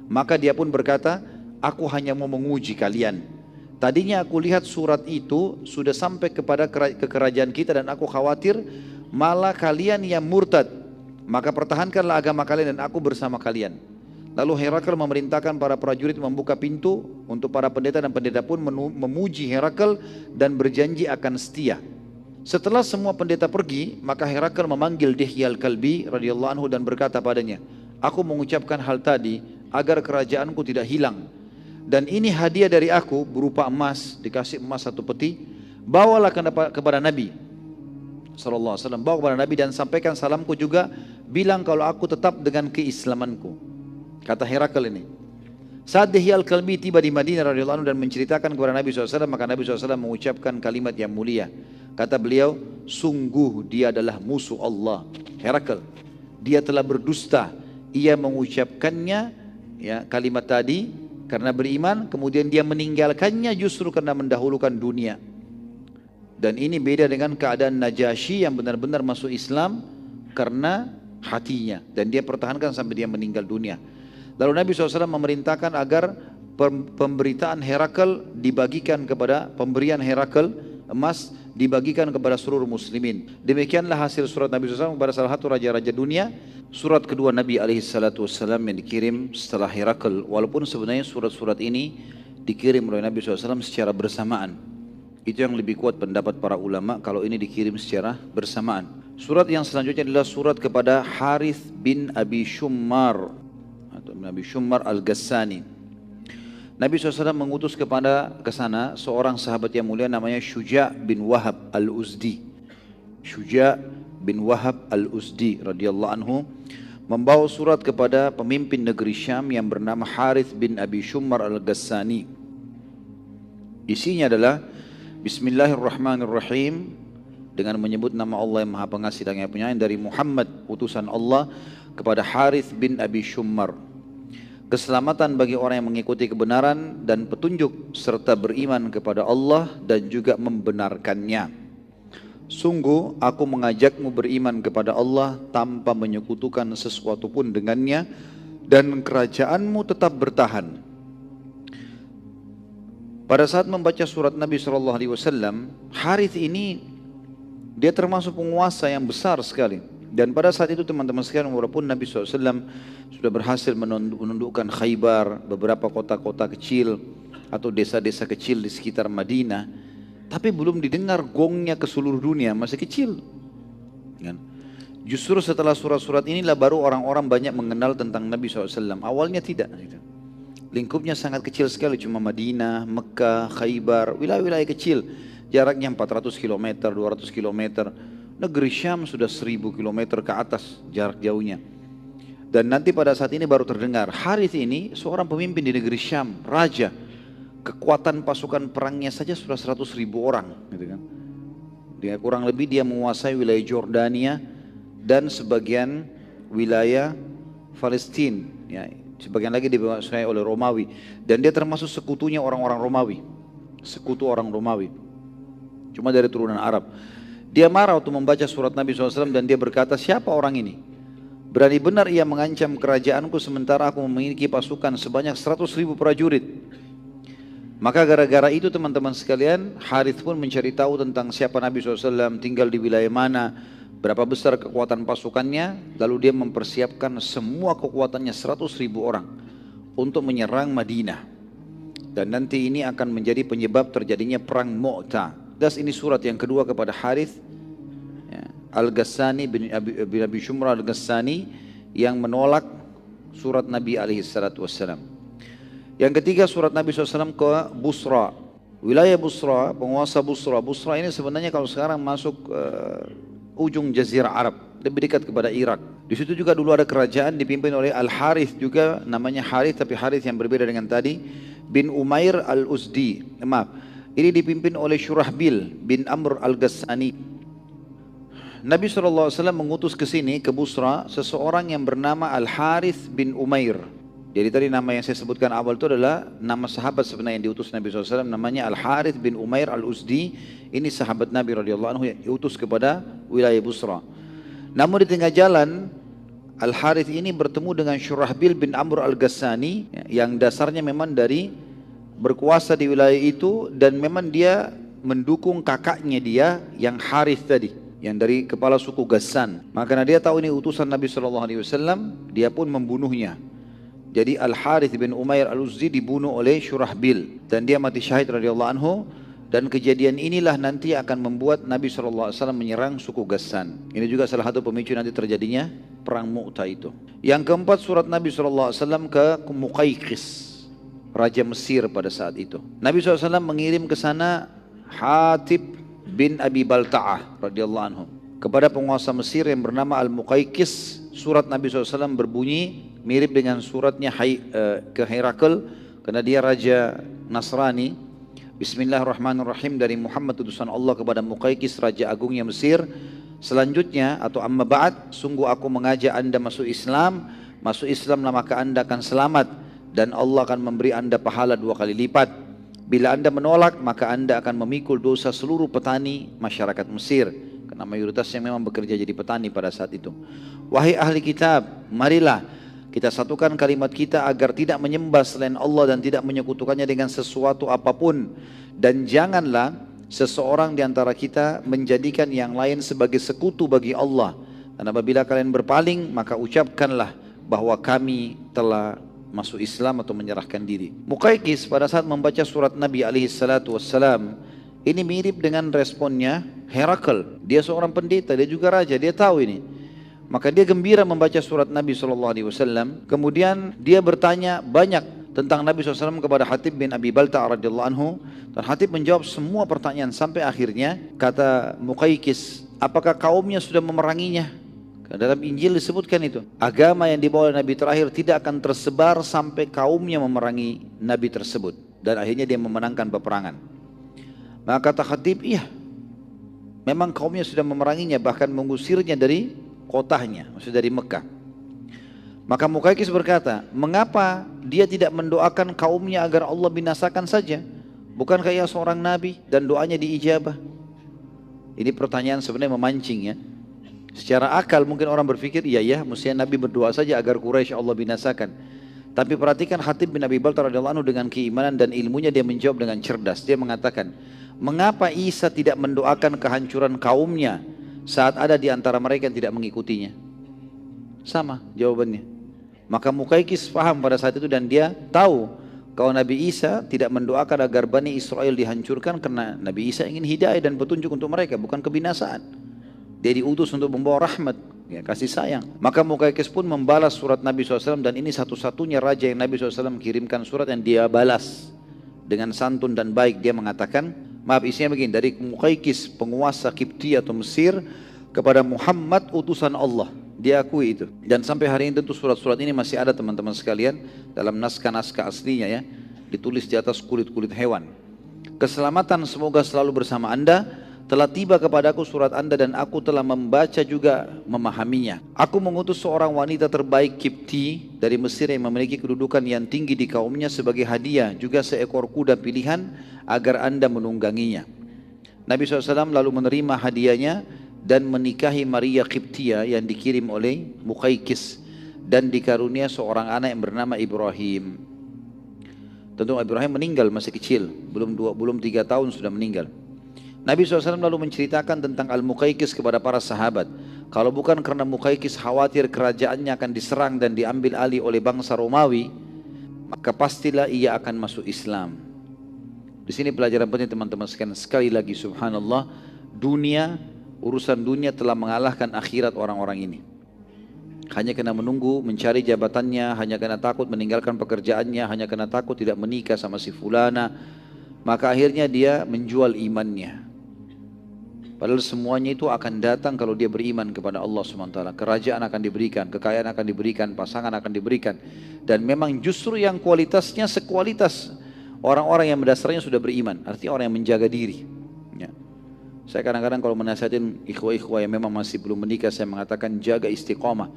Maka dia pun berkata, aku hanya mau menguji kalian. Tadinya aku lihat surat itu sudah sampai kepada kerajaan kita dan aku khawatir malah kalian yang murtad. Maka pertahankanlah agama kalian dan aku bersama kalian. Lalu Herakl memerintahkan para prajurit membuka pintu untuk para pendeta dan pendeta pun memuji Herakl dan berjanji akan setia. Setelah semua pendeta pergi, maka Herakl memanggil Dihya al-Kalbi radhiyallahu anhu dan berkata padanya, aku mengucapkan hal tadi agar kerajaanku tidak hilang. Dan ini hadiah dari aku berupa emas, dikasih emas 1 peti. Bawalah kepada Nabi sallallahu alaihi wasallam, bawa kepada Nabi dan sampaikan salamku juga, bilang kalau aku tetap dengan keislamanku. Kata Herakl ini. Saat Dihya al-Kalbi tiba di Madinah radhiyallahu anhu dan menceritakan kepada Nabi SAW, maka Nabi SAW mengucapkan kalimat yang mulia. Kata beliau, sungguh dia adalah musuh Allah. Herakl, dia telah berdusta. Ia mengucapkannya kalimat tadi karena beriman, kemudian dia meninggalkannya justru karena mendahulukan dunia. Dan ini beda dengan keadaan Najasyi yang benar-benar masuk Islam karena hatinya, dan dia pertahankan sampai dia meninggal dunia. Lalu Nabi SAW memerintahkan agar pemberitaan Herakl dibagikan kepada, pemberian Herakl emas dibagikan kepada seluruh muslimin. Demikianlah hasil surat Nabi SAW kepada salah satu raja-raja dunia. Surat kedua Nabi SAW yang dikirim setelah Herakl, walaupun sebenarnya surat-surat ini dikirim oleh Nabi SAW secara bersamaan. Itu yang lebih kuat pendapat para ulama, kalau ini dikirim secara bersamaan. Surat yang selanjutnya adalah surat kepada Harith bin Abi Shummar atau Nabi Shummar al-Ghassani. Nabi SAW mengutus ke sana seorang sahabat yang mulia namanya Syuja' bin Wahab al-Uzdi. Syuja' bin Wahab al-Uzdi radhiyallahu anhu membawa surat kepada pemimpin negeri Syam yang bernama Harith bin Abi Shummar al-Ghassani. Isinya adalah Bismillahirrahmanirrahim, dengan menyebut nama Allah yang Maha Pengasih dan yang Penyayang, dari Muhammad utusan Allah kepada Harith bin Abi Shummar. Keselamatan bagi orang yang mengikuti kebenaran dan petunjuk serta beriman kepada Allah dan juga membenarkannya. Sungguh aku mengajakmu beriman kepada Allah tanpa menyekutukan sesuatu pun dengannya, dan kerajaanmu tetap bertahan. Pada saat membaca surat Nabi SAW, Harith ini dia termasuk penguasa yang besar sekali. Dan pada saat itu teman-teman sekalian, walaupun Nabi SAW sudah berhasil menundukkan Khaybar, beberapa kota-kota kecil atau desa-desa kecil di sekitar Madinah, tapi belum didengar gongnya ke seluruh dunia, masih kecil. Justru setelah surat-surat inilah baru orang-orang banyak mengenal tentang Nabi SAW. Awalnya tidak. Lingkupnya sangat kecil sekali, cuma Madinah, Mekah, Khaybar, wilayah-wilayah kecil. Jaraknya 400 km, 200 km. Negeri Syam sudah 1000 km ke atas jarak jauhnya. Dan nanti pada saat ini baru terdengar. Harith ini seorang pemimpin di negeri Syam, raja. Kekuatan pasukan perangnya saja sudah 100.000 orang. Gitu kan. Dia kurang lebih dia menguasai wilayah Jordania dan sebagian wilayah Palestina. Ya, sebagian lagi dikuasai oleh Romawi. Dan dia termasuk sekutunya orang-orang Romawi. Sekutu orang Romawi. Cuma dari turunan Arab. Dia marah waktu membaca surat Nabi SAW dan dia berkata, siapa orang ini? Berani benar ia mengancam kerajaanku sementara aku memiliki pasukan sebanyak 100.000 prajurit. Maka gara-gara itu teman-teman sekalian, Harith pun mencari tahu tentang siapa Nabi SAW, tinggal di wilayah mana, berapa besar kekuatan pasukannya. Lalu dia mempersiapkan semua kekuatannya 100.000 orang untuk menyerang Madinah. Dan nanti ini akan menjadi penyebab terjadinya perang Mu'tah. Das ini surat yang kedua kepada Harith Al-Ghassani bin Abi Shummar Al-Ghassani yang menolak surat Nabi SAW. Yang ketiga surat Nabi SAW ke Busra. Wilayah Busra, penguasa Busra. Busra ini sebenarnya kalau sekarang masuk ujung Jazirah Arab, lebih dekat kepada Irak. Di situ juga dulu ada kerajaan dipimpin oleh Al-Harith juga, namanya Harith tapi Harith yang berbeda dengan tadi, bin Umair Al-Uzdi. Maaf, ini dipimpin oleh Syurahbil bin Amr Al-Ghassani. Nabi SAW mengutus ke sini, ke Busra, seseorang yang bernama Al-Harith bin Umair. Jadi tadi nama yang saya sebutkan awal itu adalah nama sahabat sebenarnya yang diutus Nabi SAW, namanya Al-Harith bin Umair Al-Uzdi. Ini sahabat Nabi radhiyallahu anhu yang diutus kepada wilayah Busra. Namun di tengah jalan, Al-Harith ini bertemu dengan Syurahbil bin Amr Al-Ghassani yang dasarnya memang dari berkuasa di wilayah itu, dan memang dia mendukung kakaknya dia yang Harith tadi, yang dari kepala suku Ghassan. Maka karena dia tahu ini utusan Nabi SAW, dia pun membunuhnya. Jadi Al-Harith bin Umair Al-Uzdi dibunuh oleh Syurahbil dan dia mati syahid radhiyallahu anhu. Dan kejadian inilah nanti akan membuat Nabi SAW menyerang suku Ghassan. Ini juga salah satu pemicu nanti terjadinya perang Mu'tah itu. Yang keempat surat Nabi SAW ke Muqayqis, raja Mesir pada saat itu. Nabi SAW mengirim ke sana Hatib bin Abi Balta'ah radhiyallahu anhu kepada penguasa Mesir yang bernama Al-Muqayqis. Surat Nabi SAW berbunyi mirip dengan suratnya ke Herakl, karena dia raja Nasrani. Bismillahirrahmanirrahim, dari Muhammad utusan Allah kepada Muqayqis, raja agungnya Mesir. Selanjutnya atau amma ba'd, sungguh aku mengajak anda masuk Islam. Masuk Islamlah maka anda akan selamat dan Allah akan memberi anda pahala 2 kali lipat. Bila anda menolak maka anda akan memikul dosa seluruh petani masyarakat Mesir, karena mayoritasnya memang bekerja jadi petani pada saat itu. Wahai ahli kitab, marilah kita satukan kalimat kita agar tidak menyembah selain Allah dan tidak menyekutukannya dengan sesuatu apapun. Dan janganlah seseorang di antara kita menjadikan yang lain sebagai sekutu bagi Allah. Dan apabila kalian berpaling, maka ucapkanlah bahwa kami telah masuk Islam atau menyerahkan diri. Muqayqis pada saat membaca surat Nabi SAW, ini mirip dengan responnya Herakl. Dia seorang pendeta, dia juga raja, dia tahu ini. Maka dia gembira membaca surat Nabi SAW. Kemudian dia bertanya banyak tentang Nabi SAW kepada Hatib bin Abi Balta'ah radhiyallahu anhu. Dan Hatib menjawab semua pertanyaan sampai akhirnya kata Muqayqis, apakah kaumnya sudah memeranginya? Dalam Injil disebutkan itu. Agama yang dibawa oleh Nabi terakhir tidak akan tersebar sampai kaumnya memerangi Nabi tersebut. Dan akhirnya dia memenangkan peperangan. Maka kata Hatib, iya, memang kaumnya sudah memeranginya, bahkan mengusirnya dari kotanya, maksud dari Mekah. Maka Muqayqis berkata, mengapa dia tidak mendoakan kaumnya agar Allah binasakan saja? Bukankah ia seorang nabi dan doanya diijabah? Ini pertanyaan sebenarnya memancing ya. Secara akal mungkin orang berpikir, iya ya, mestinya Nabi berdoa saja agar Quraisy Allah binasakan. Tapi perhatikan Hatib bin Abi Balta'ah radhiyallahu anhu dengan keimanan dan ilmunya, dia menjawab dengan cerdas. Dia mengatakan, mengapa Isa tidak mendoakan kehancuran kaumnya saat ada di antara mereka yang tidak mengikutinya? Sama jawabannya. Maka Muqayqis paham pada saat itu dan dia tahu kalau Nabi Isa tidak mendoakan agar Bani Israel dihancurkan karena Nabi Isa ingin hidayah dan petunjuk untuk mereka, bukan kebinasaan. Dia diutus untuk membawa rahmat, ya, kasih sayang. Maka Muqayqis pun membalas surat Nabi SAW, dan ini satu-satunya raja yang Nabi SAW kirimkan surat yang dia balas dengan santun dan baik. Dia mengatakan, maaf, isinya begini, dari Muqayqis penguasa Kipti atau Mesir kepada Muhammad utusan Allah. Dia akui itu. Dan sampai hari ini tentu surat-surat ini masih ada teman-teman sekalian dalam naskah-naskah aslinya ya, ditulis di atas kulit-kulit hewan. Keselamatan semoga selalu bersama anda. Telah tiba kepadaku surat anda dan aku telah membaca juga memahaminya. Aku mengutus seorang wanita terbaik Kipti dari Mesir yang memiliki kedudukan yang tinggi di kaumnya sebagai hadiah, juga seekor kuda pilihan agar anda menungganginya. Nabi SAW lalu menerima hadiahnya dan menikahi Maria Kiptia yang dikirim oleh Muqayqis, dan dikarunia seorang anak yang bernama Ibrahim. Tentu Ibrahim meninggal masih kecil, belum 3 tahun sudah meninggal. Nabi SAW lalu menceritakan tentang Al-Muqayqis kepada para sahabat. Kalau bukan karena Muqayqis khawatir kerajaannya akan diserang dan diambil alih oleh bangsa Romawi, maka pastilah ia akan masuk Islam. Di sini pelajaran penting teman-teman sekalian. Sekali lagi subhanallah, urusan dunia telah mengalahkan akhirat orang-orang ini. hanya karena menunggu mencari jabatannya, hanya karena takut meninggalkan pekerjaannya, hanya karena takut tidak menikah sama si fulana, maka akhirnya dia menjual imannya. Padahal semuanya itu akan datang kalau dia beriman kepada Allah SWT. Kerajaan akan diberikan, kekayaan akan diberikan, pasangan akan diberikan. Dan memang justru yang kualitasnya sekualitas orang-orang yang mendasarnya sudah beriman. Artinya orang yang menjaga diri. Ya. Saya kadang-kadang kalau menasihatin ikhwah-ikhwah yang memang masih belum menikah, saya mengatakan jaga istiqamah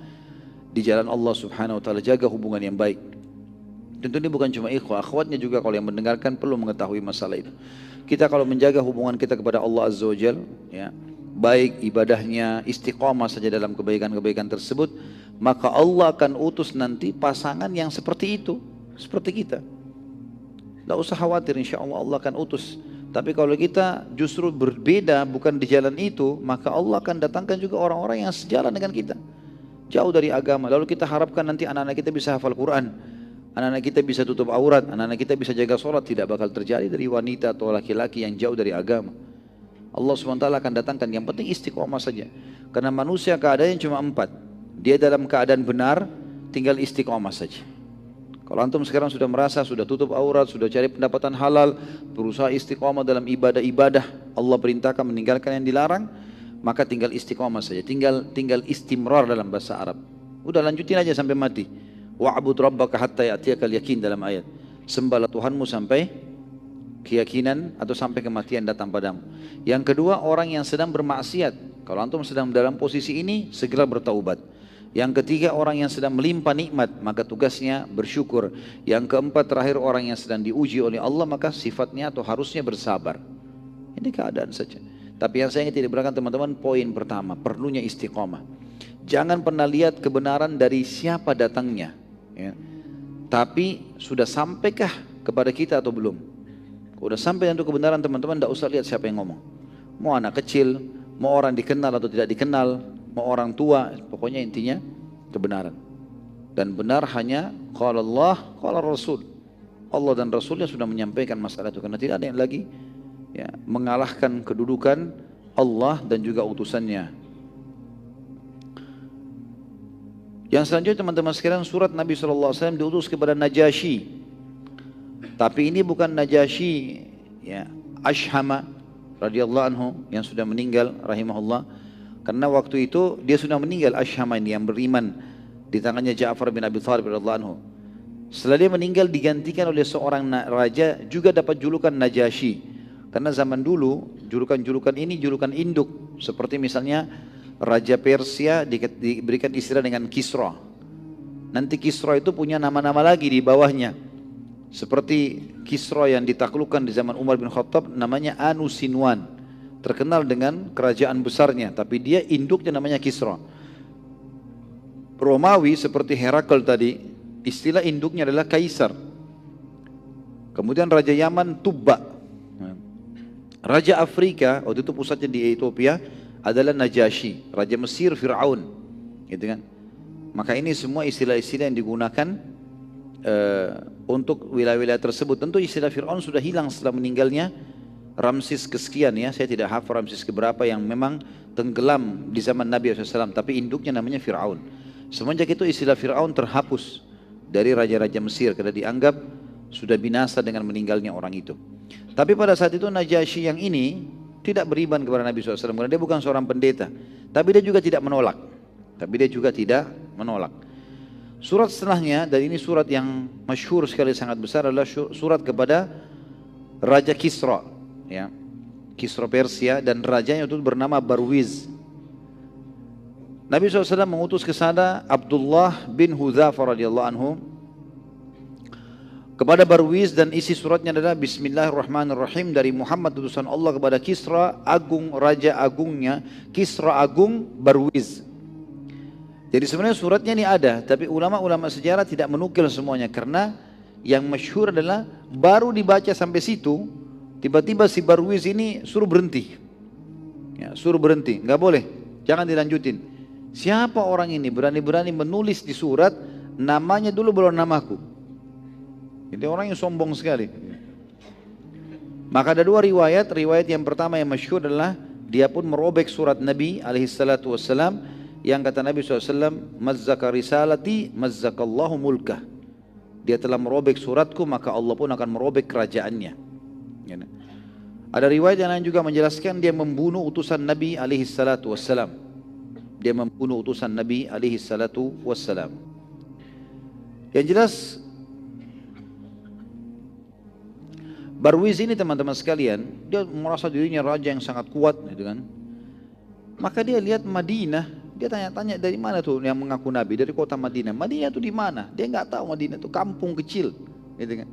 di jalan Allah Subhanahu Wa Taala, jaga hubungan yang baik. Tentu ini bukan cuma ikhwah, akhwatnya juga kalau yang mendengarkan perlu mengetahui masalah itu. Kita kalau menjaga hubungan kita kepada Allah Azza wa Jal, ya, baik ibadahnya, istiqamah saja dalam kebaikan-kebaikan tersebut, maka Allah akan utus nanti pasangan yang seperti itu, seperti kita. Tidak usah khawatir, insya Allah Allah akan utus. Tapi kalau kita justru berbeda, bukan di jalan itu, maka Allah akan datangkan juga orang-orang yang sejalan dengan kita, jauh dari agama. Lalu kita harapkan nanti anak-anak kita bisa hafal Quran, anak-anak kita bisa tutup aurat, anak-anak kita bisa jaga sholat. Tidak bakal terjadi dari wanita atau laki-laki yang jauh dari agama. Allah SWT akan datangkan, yang penting istiqomah saja. Karena manusia keadaannya cuma 4. Dia dalam keadaan benar, tinggal istiqomah saja. Kalau antum sekarang sudah merasa, sudah tutup aurat, sudah cari pendapatan halal, berusaha istiqomah dalam ibadah-ibadah, Allah perintahkan meninggalkan yang dilarang, maka tinggal istiqomah saja, tinggal istimrar dalam bahasa Arab. Udah lanjutin aja sampai mati. Wa'bud rabbaka hatta ya'tiyakal yakin dalam ayat. Sembahlah Tuhanmu sampai keyakinan atau sampai kematian datang padamu. Yang kedua, orang yang sedang bermaksiat. Kalau antum sedang dalam posisi ini, segera bertaubat. Yang ketiga, orang yang sedang melimpah nikmat, maka tugasnya bersyukur. Yang keempat, terakhir, orang yang sedang diuji oleh Allah, maka sifatnya atau harusnya bersabar. Ini keadaan saja. Tapi yang saya ingin tidak berikan teman-teman, poin pertama, perlunya istiqomah. Jangan pernah lihat kebenaran dari siapa datangnya, ya. Tapi sudah sampaikah kepada kita atau belum? Kalau sudah sampai untuk kebenaran teman-teman, tidak usah lihat siapa yang ngomong. Mau anak kecil, mau orang dikenal atau tidak dikenal, mau orang tua, pokoknya intinya kebenaran. Dan benar hanya qala Allah, qala Rasul. Allah dan Rasulnya sudah menyampaikan masalah itu, karena tidak ada yang lagi, ya, mengalahkan kedudukan Allah dan juga utusannya. Yang selanjutnya teman-teman sekalian, surat Nabi SAW diutus kepada Najasyi. Tapi ini bukan Najasyi, ya, Ashama radhiyallahu anhu yang sudah meninggal rahimahullah. Karena waktu itu dia sudah meninggal, Ashama ini yang beriman di tangannya Ja'far bin Abi Thalib radhiyallahu anhu. Setelah dia meninggal digantikan oleh seorang raja, juga dapat julukan Najasyi. Karena zaman dulu julukan-julukan ini julukan induk. Seperti misalnya Raja Persia diberikan istilah dengan Kisra. Nanti Kisra itu punya nama-nama lagi di bawahnya. Seperti Kisra yang ditaklukkan di zaman Umar bin Khattab, namanya Anusinwan. Terkenal dengan kerajaan besarnya, tapi dia induknya namanya Kisra. Romawi seperti Herakl tadi, istilah induknya adalah Kaisar. Kemudian Raja Yaman Tubba. Raja Afrika, waktu itu pusatnya di Ethiopia, adalah Najasyi. Raja Mesir Fir'aun, gitu kan. Maka ini semua istilah-istilah yang digunakan untuk wilayah-wilayah tersebut. Tentu istilah Fir'aun sudah hilang setelah meninggalnya Ramses kesekian, ya. Saya tidak hafal Ramses keberapa yang memang tenggelam di zaman Nabi SAW. Tapi induknya namanya Fir'aun. Semenjak itu istilah Fir'aun terhapus dari raja-raja Mesir, karena dianggap sudah binasa dengan meninggalnya orang itu. Tapi pada saat itu Najasyi yang ini tidak beriman kepada Nabi SAW, karena dia bukan seorang pendeta. Tapi dia juga tidak menolak. Surat setelahnya, dan ini surat yang masyhur sekali, sangat besar, adalah surat kepada Raja Kisra, ya, Kisra Persia, dan rajanya itu bernama Barwiz. Nabi SAW mengutus ke sana Abdullah bin Hudzafah radhiyallahu anhu kepada Barwiz, dan isi suratnya adalah Bismillahirrahmanirrahim, dari Muhammad utusan Allah kepada Kisra Agung, Raja Agungnya Kisra Agung Barwiz. Jadi sebenarnya suratnya ini ada, tapi ulama-ulama sejarah tidak menukil semuanya, karena yang masyhur adalah baru dibaca sampai situ, tiba-tiba si Barwiz ini suruh berhenti, ya, suruh berhenti, nggak boleh, jangan dilanjutin. Siapa orang ini berani-berani menulis di surat namanya dulu belum namaku? Jadi orang yang sombong sekali. Maka ada dua riwayat. Riwayat yang pertama yang masyhur adalah dia pun merobek surat Nabi alaihissalatu wassalam, yang kata Nabi SAW, mazzaka risalati mazzakallahu mulkah. Dia telah merobek suratku, maka Allah pun akan merobek kerajaannya. Ada riwayat yang lain juga menjelaskan dia membunuh utusan Nabi alaihi salatu wassalam. Dia membunuh utusan Nabi alaihi salatu wassalam. Yang jelas Barwiz ini teman-teman sekalian, dia merasa dirinya raja yang sangat kuat gitu kan. Maka dia lihat Madinah, dia tanya-tanya dari mana tuh yang mengaku Nabi, dari kota Madinah. Madinah itu di mana? Dia nggak tahu Madinah itu kampung kecil gitu kan.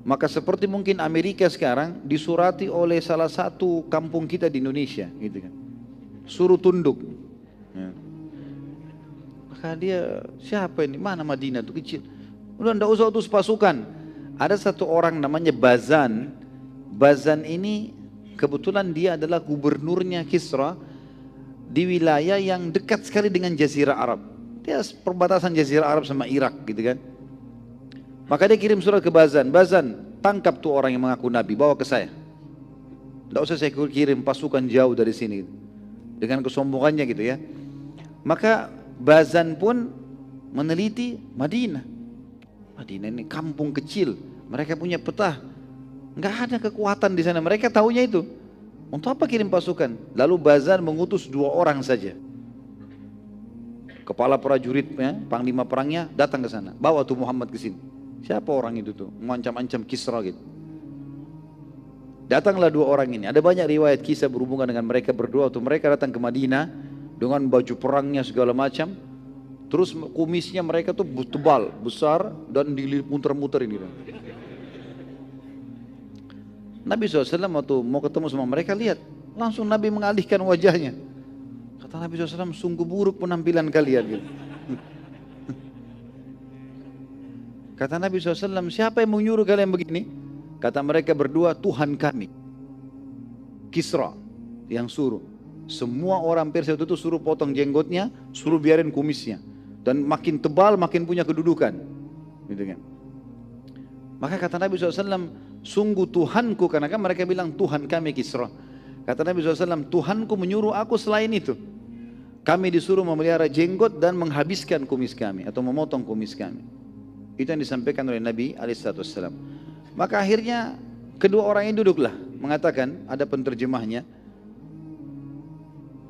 Maka seperti mungkin Amerika sekarang disurati oleh salah satu kampung kita di Indonesia gitu kan. Suruh tunduk. Ya. Maka dia, siapa ini? Mana Madinah itu kecil? Udah enggak usah utus pasukan. Ada satu orang namanya Bazan. Bazan ini kebetulan dia adalah gubernurnya Kisra di wilayah yang dekat sekali dengan Jazirah Arab. Dia perbatasan Jazirah Arab sama Irak gitu kan. Maka dia kirim surat ke Bazan. Bazan, tangkap tuh orang yang mengaku Nabi, bawa ke saya. Tidak usah saya kirim pasukan jauh dari sini. Dengan kesombongannya gitu ya. Maka Bazan pun meneliti Madinah. Madinah ini kampung kecil. Mereka punya peta. Nggak ada kekuatan di sana. Mereka tahunya itu. Untuk apa kirim pasukan? Lalu Bazan mengutus 2 orang saja. Kepala prajuritnya, panglima perangnya datang ke sana. Bawa tuh Muhammad ke sini. Siapa orang itu tuh? Mengancam-ancam Kisra gitu. Datanglah 2 orang ini. Ada banyak riwayat kisah berhubungan dengan mereka berdua. Waktu mereka datang ke Madinah dengan baju perangnya segala macam. Terus kumisnya mereka tuh tebal, besar dan dimuter-muter ini. Nabi SAW waktu mau ketemu sama mereka, lihat. Langsung Nabi mengalihkan wajahnya. Kata Nabi SAW, sungguh buruk penampilan kalian gitu. Kata Nabi SAW, siapa yang menyuruh kalian begini? Kata mereka berdua, Tuhan kami, Kisra yang suruh. Semua orang Persia itu suruh potong jenggotnya, suruh biarin kumisnya. Dan makin tebal makin punya kedudukan gitu kan. Maka kata Nabi SAW, sungguh Tuhanku, karena kan mereka bilang Tuhan kami Kisra. Kata Nabi SAW, Tuhanku menyuruh aku selain itu. Kami disuruh memelihara jenggot dan menghabiskan kumis kami, atau memotong kumis kami. Itu yang disampaikan oleh Nabi SAW. Maka akhirnya kedua orang ini duduklah, mengatakan, ada penterjemahnya,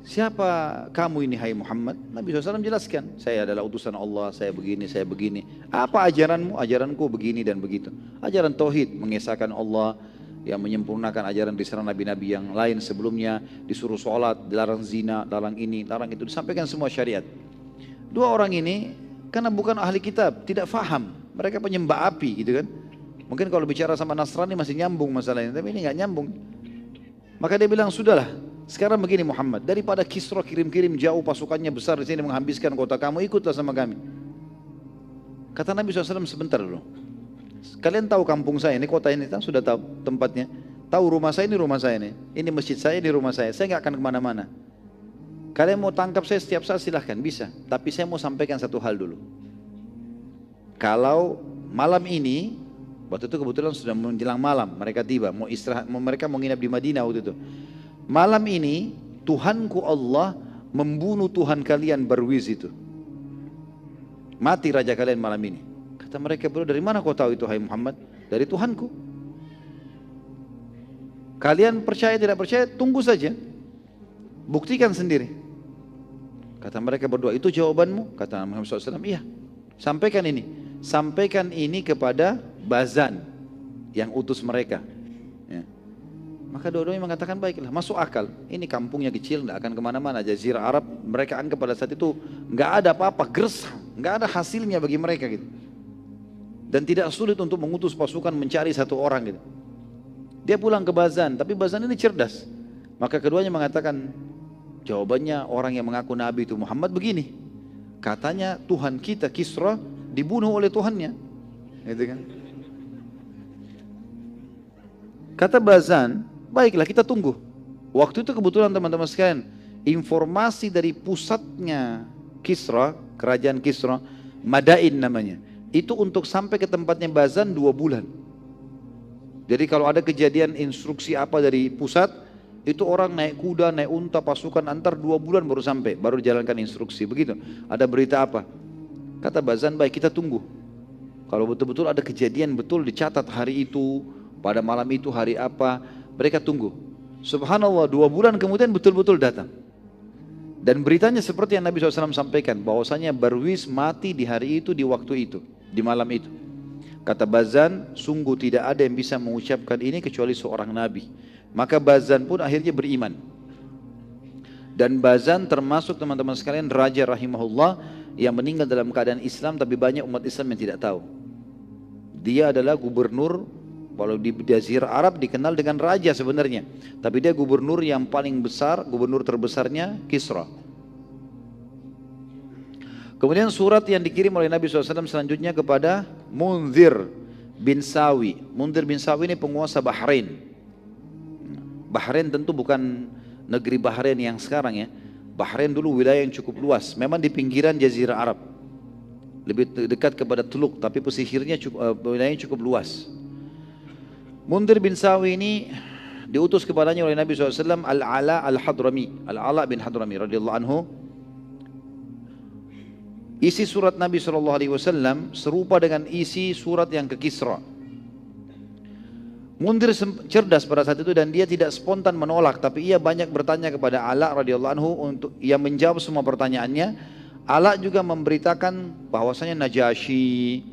siapa kamu ini hai Muhammad? Nabi SAW jelaskan, saya adalah utusan Allah, saya begini, saya begini. Apa ajaranmu? Ajaranku begini dan begitu. Ajaran tauhid, mengesahkan Allah, yang menyempurnakan ajaran risalah nabi-nabi yang lain sebelumnya, disuruh sholat, dilarang zina, larang ini, larang itu, disampaikan semua syariat. 2 orang ini karena bukan ahli kitab, tidak faham, mereka penyembah api gitu kan. Mungkin kalau bicara sama Nasrani masih nyambung masalahnya, tapi ini nggak nyambung. Maka dia bilang, sudahlah, sekarang begini Muhammad, daripada Kisra kirim-kirim jauh pasukannya besar di sini menghabiskan kota kamu, ikutlah sama kami. Kata Nabi SAW, sebentar dulu. Kalian tahu kampung saya, ini kota ini, sudah tahu tempatnya. Tahu rumah saya, ini rumah saya nih. Ini masjid saya, ini rumah saya nggak akan kemana-mana. Kalian mau tangkap saya setiap saat silahkan, bisa. Tapi saya mau sampaikan satu hal dulu. Kalau malam ini, waktu itu kebetulan sudah menjelang malam, mereka tiba, mau istirahat, mereka mau nginap di Madinah waktu itu. Malam ini, Tuhanku Allah membunuh Tuhan kalian Barwiz itu. Mati raja kalian malam ini. Kata mereka berdua, dari mana kau tahu itu hai Muhammad? Dari Tuhanku. Kalian percaya tidak percaya, tunggu saja. Buktikan sendiri. Kata mereka berdua, itu jawabanmu? Kata Muhammad SAW, iya. Sampaikan ini. Sampaikan ini kepada Bazan yang utus mereka. Ya. Maka dua-duanya mengatakan, baiklah, masuk akal. Ini kampungnya kecil, tidak akan kemana-mana. Jazirah Arab, mereka anggap pada saat itu nggak ada apa-apa, gersang, nggak ada hasilnya bagi mereka gitu. Dan tidak sulit untuk mengutus pasukan mencari satu orang gitu. Dia pulang ke Bazan, tapi Bazan ini cerdas. Maka keduanya mengatakan, jawabannya orang yang mengaku Nabi itu Muhammad begini. Katanya Tuhan kita Kisra dibunuh oleh Tuhannya. Gitu kan? Kata Bazan, baiklah kita tunggu. Waktu itu kebetulan teman-teman sekalian, informasi dari pusatnya Kisra, kerajaan Kisra, Madain namanya. Itu untuk sampai ke tempatnya Bazan 2 bulan. Jadi kalau ada kejadian instruksi apa dari pusat, Itu orang naik kuda, naik unta, pasukan antar 2 bulan baru sampai, baru jalankan instruksi. Begitu. Ada berita apa? Kata Bazan, baik kita tunggu. Kalau betul-betul ada kejadian betul dicatat hari itu, pada malam itu hari apa, mereka tunggu. Subhanallah, 2 bulan kemudian betul-betul datang. Dan beritanya seperti yang Nabi SAW sampaikan, bahwasanya Barwis mati di hari itu, di waktu itu, di malam itu. Kata Bazan, sungguh tidak ada yang bisa mengucapkan ini kecuali seorang Nabi. Maka Bazan pun akhirnya beriman. Dan Bazan termasuk teman-teman sekalian raja rahimahullah yang meninggal dalam keadaan Islam, tapi banyak umat Islam yang tidak tahu. Dia adalah gubernur, walau di Jazirah Arab dikenal dengan raja sebenarnya, tapi dia gubernur yang paling besar, gubernur terbesarnya Kisra. Kemudian surat yang dikirim oleh Nabi SAW selanjutnya kepada Munzir bin Sawi. Munzir bin Sawi ini penguasa Bahrain. Bahrain tentu bukan negeri Bahrain yang sekarang ya. Bahrain dulu wilayah yang cukup luas. Memang di pinggiran Jazirah Arab. Lebih dekat kepada Teluk, tapi pesisirnya wilayahnya cukup luas. Munzir bin Sawi ini diutus kepadanya oleh Nabi SAW Al-Ala Al-Hadrami. Al-Ala bin Hadrami radhiyallahu anhu. Isi surat Nabi SAW serupa dengan isi surat yang ke Kisra. Munzir cerdas pada saat itu dan dia tidak spontan menolak, tapi ia banyak bertanya kepada Ala radhiyallahu anhu untuk ia menjawab semua pertanyaannya. Ala juga memberitakan bahwasanya Najasyi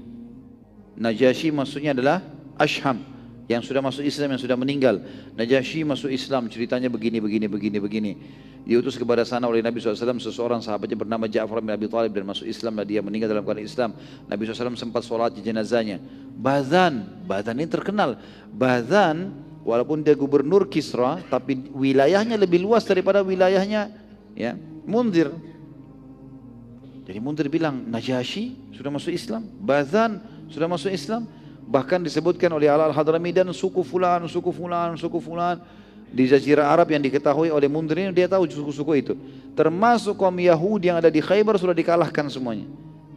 maksudnya adalah Ashham yang sudah masuk Islam, yang sudah meninggal. Najasyi masuk Islam, ceritanya begini. Diutus kepada sana oleh Nabi SAW seseorang sahabatnya bernama Ja'far bin Abi Thalib dan masuk Islam dan dia meninggal dalam keadaan Islam. Nabi SAW sempat sholat di jenazahnya. Bazan ini terkenal. Bazan walaupun dia gubernur Kisra, tapi wilayahnya lebih luas daripada wilayahnya ya Munzir. Jadi Munzir bilang Najasyi sudah masuk Islam, Bazan sudah masuk Islam. Bahkan disebutkan oleh Al-Hadrami dan suku fulan. Di Jazirah Arab yang diketahui oleh Munzir ini, dia tahu suku-suku itu. Termasuk kaum Yahudi yang ada di Khaybar sudah dikalahkan semuanya.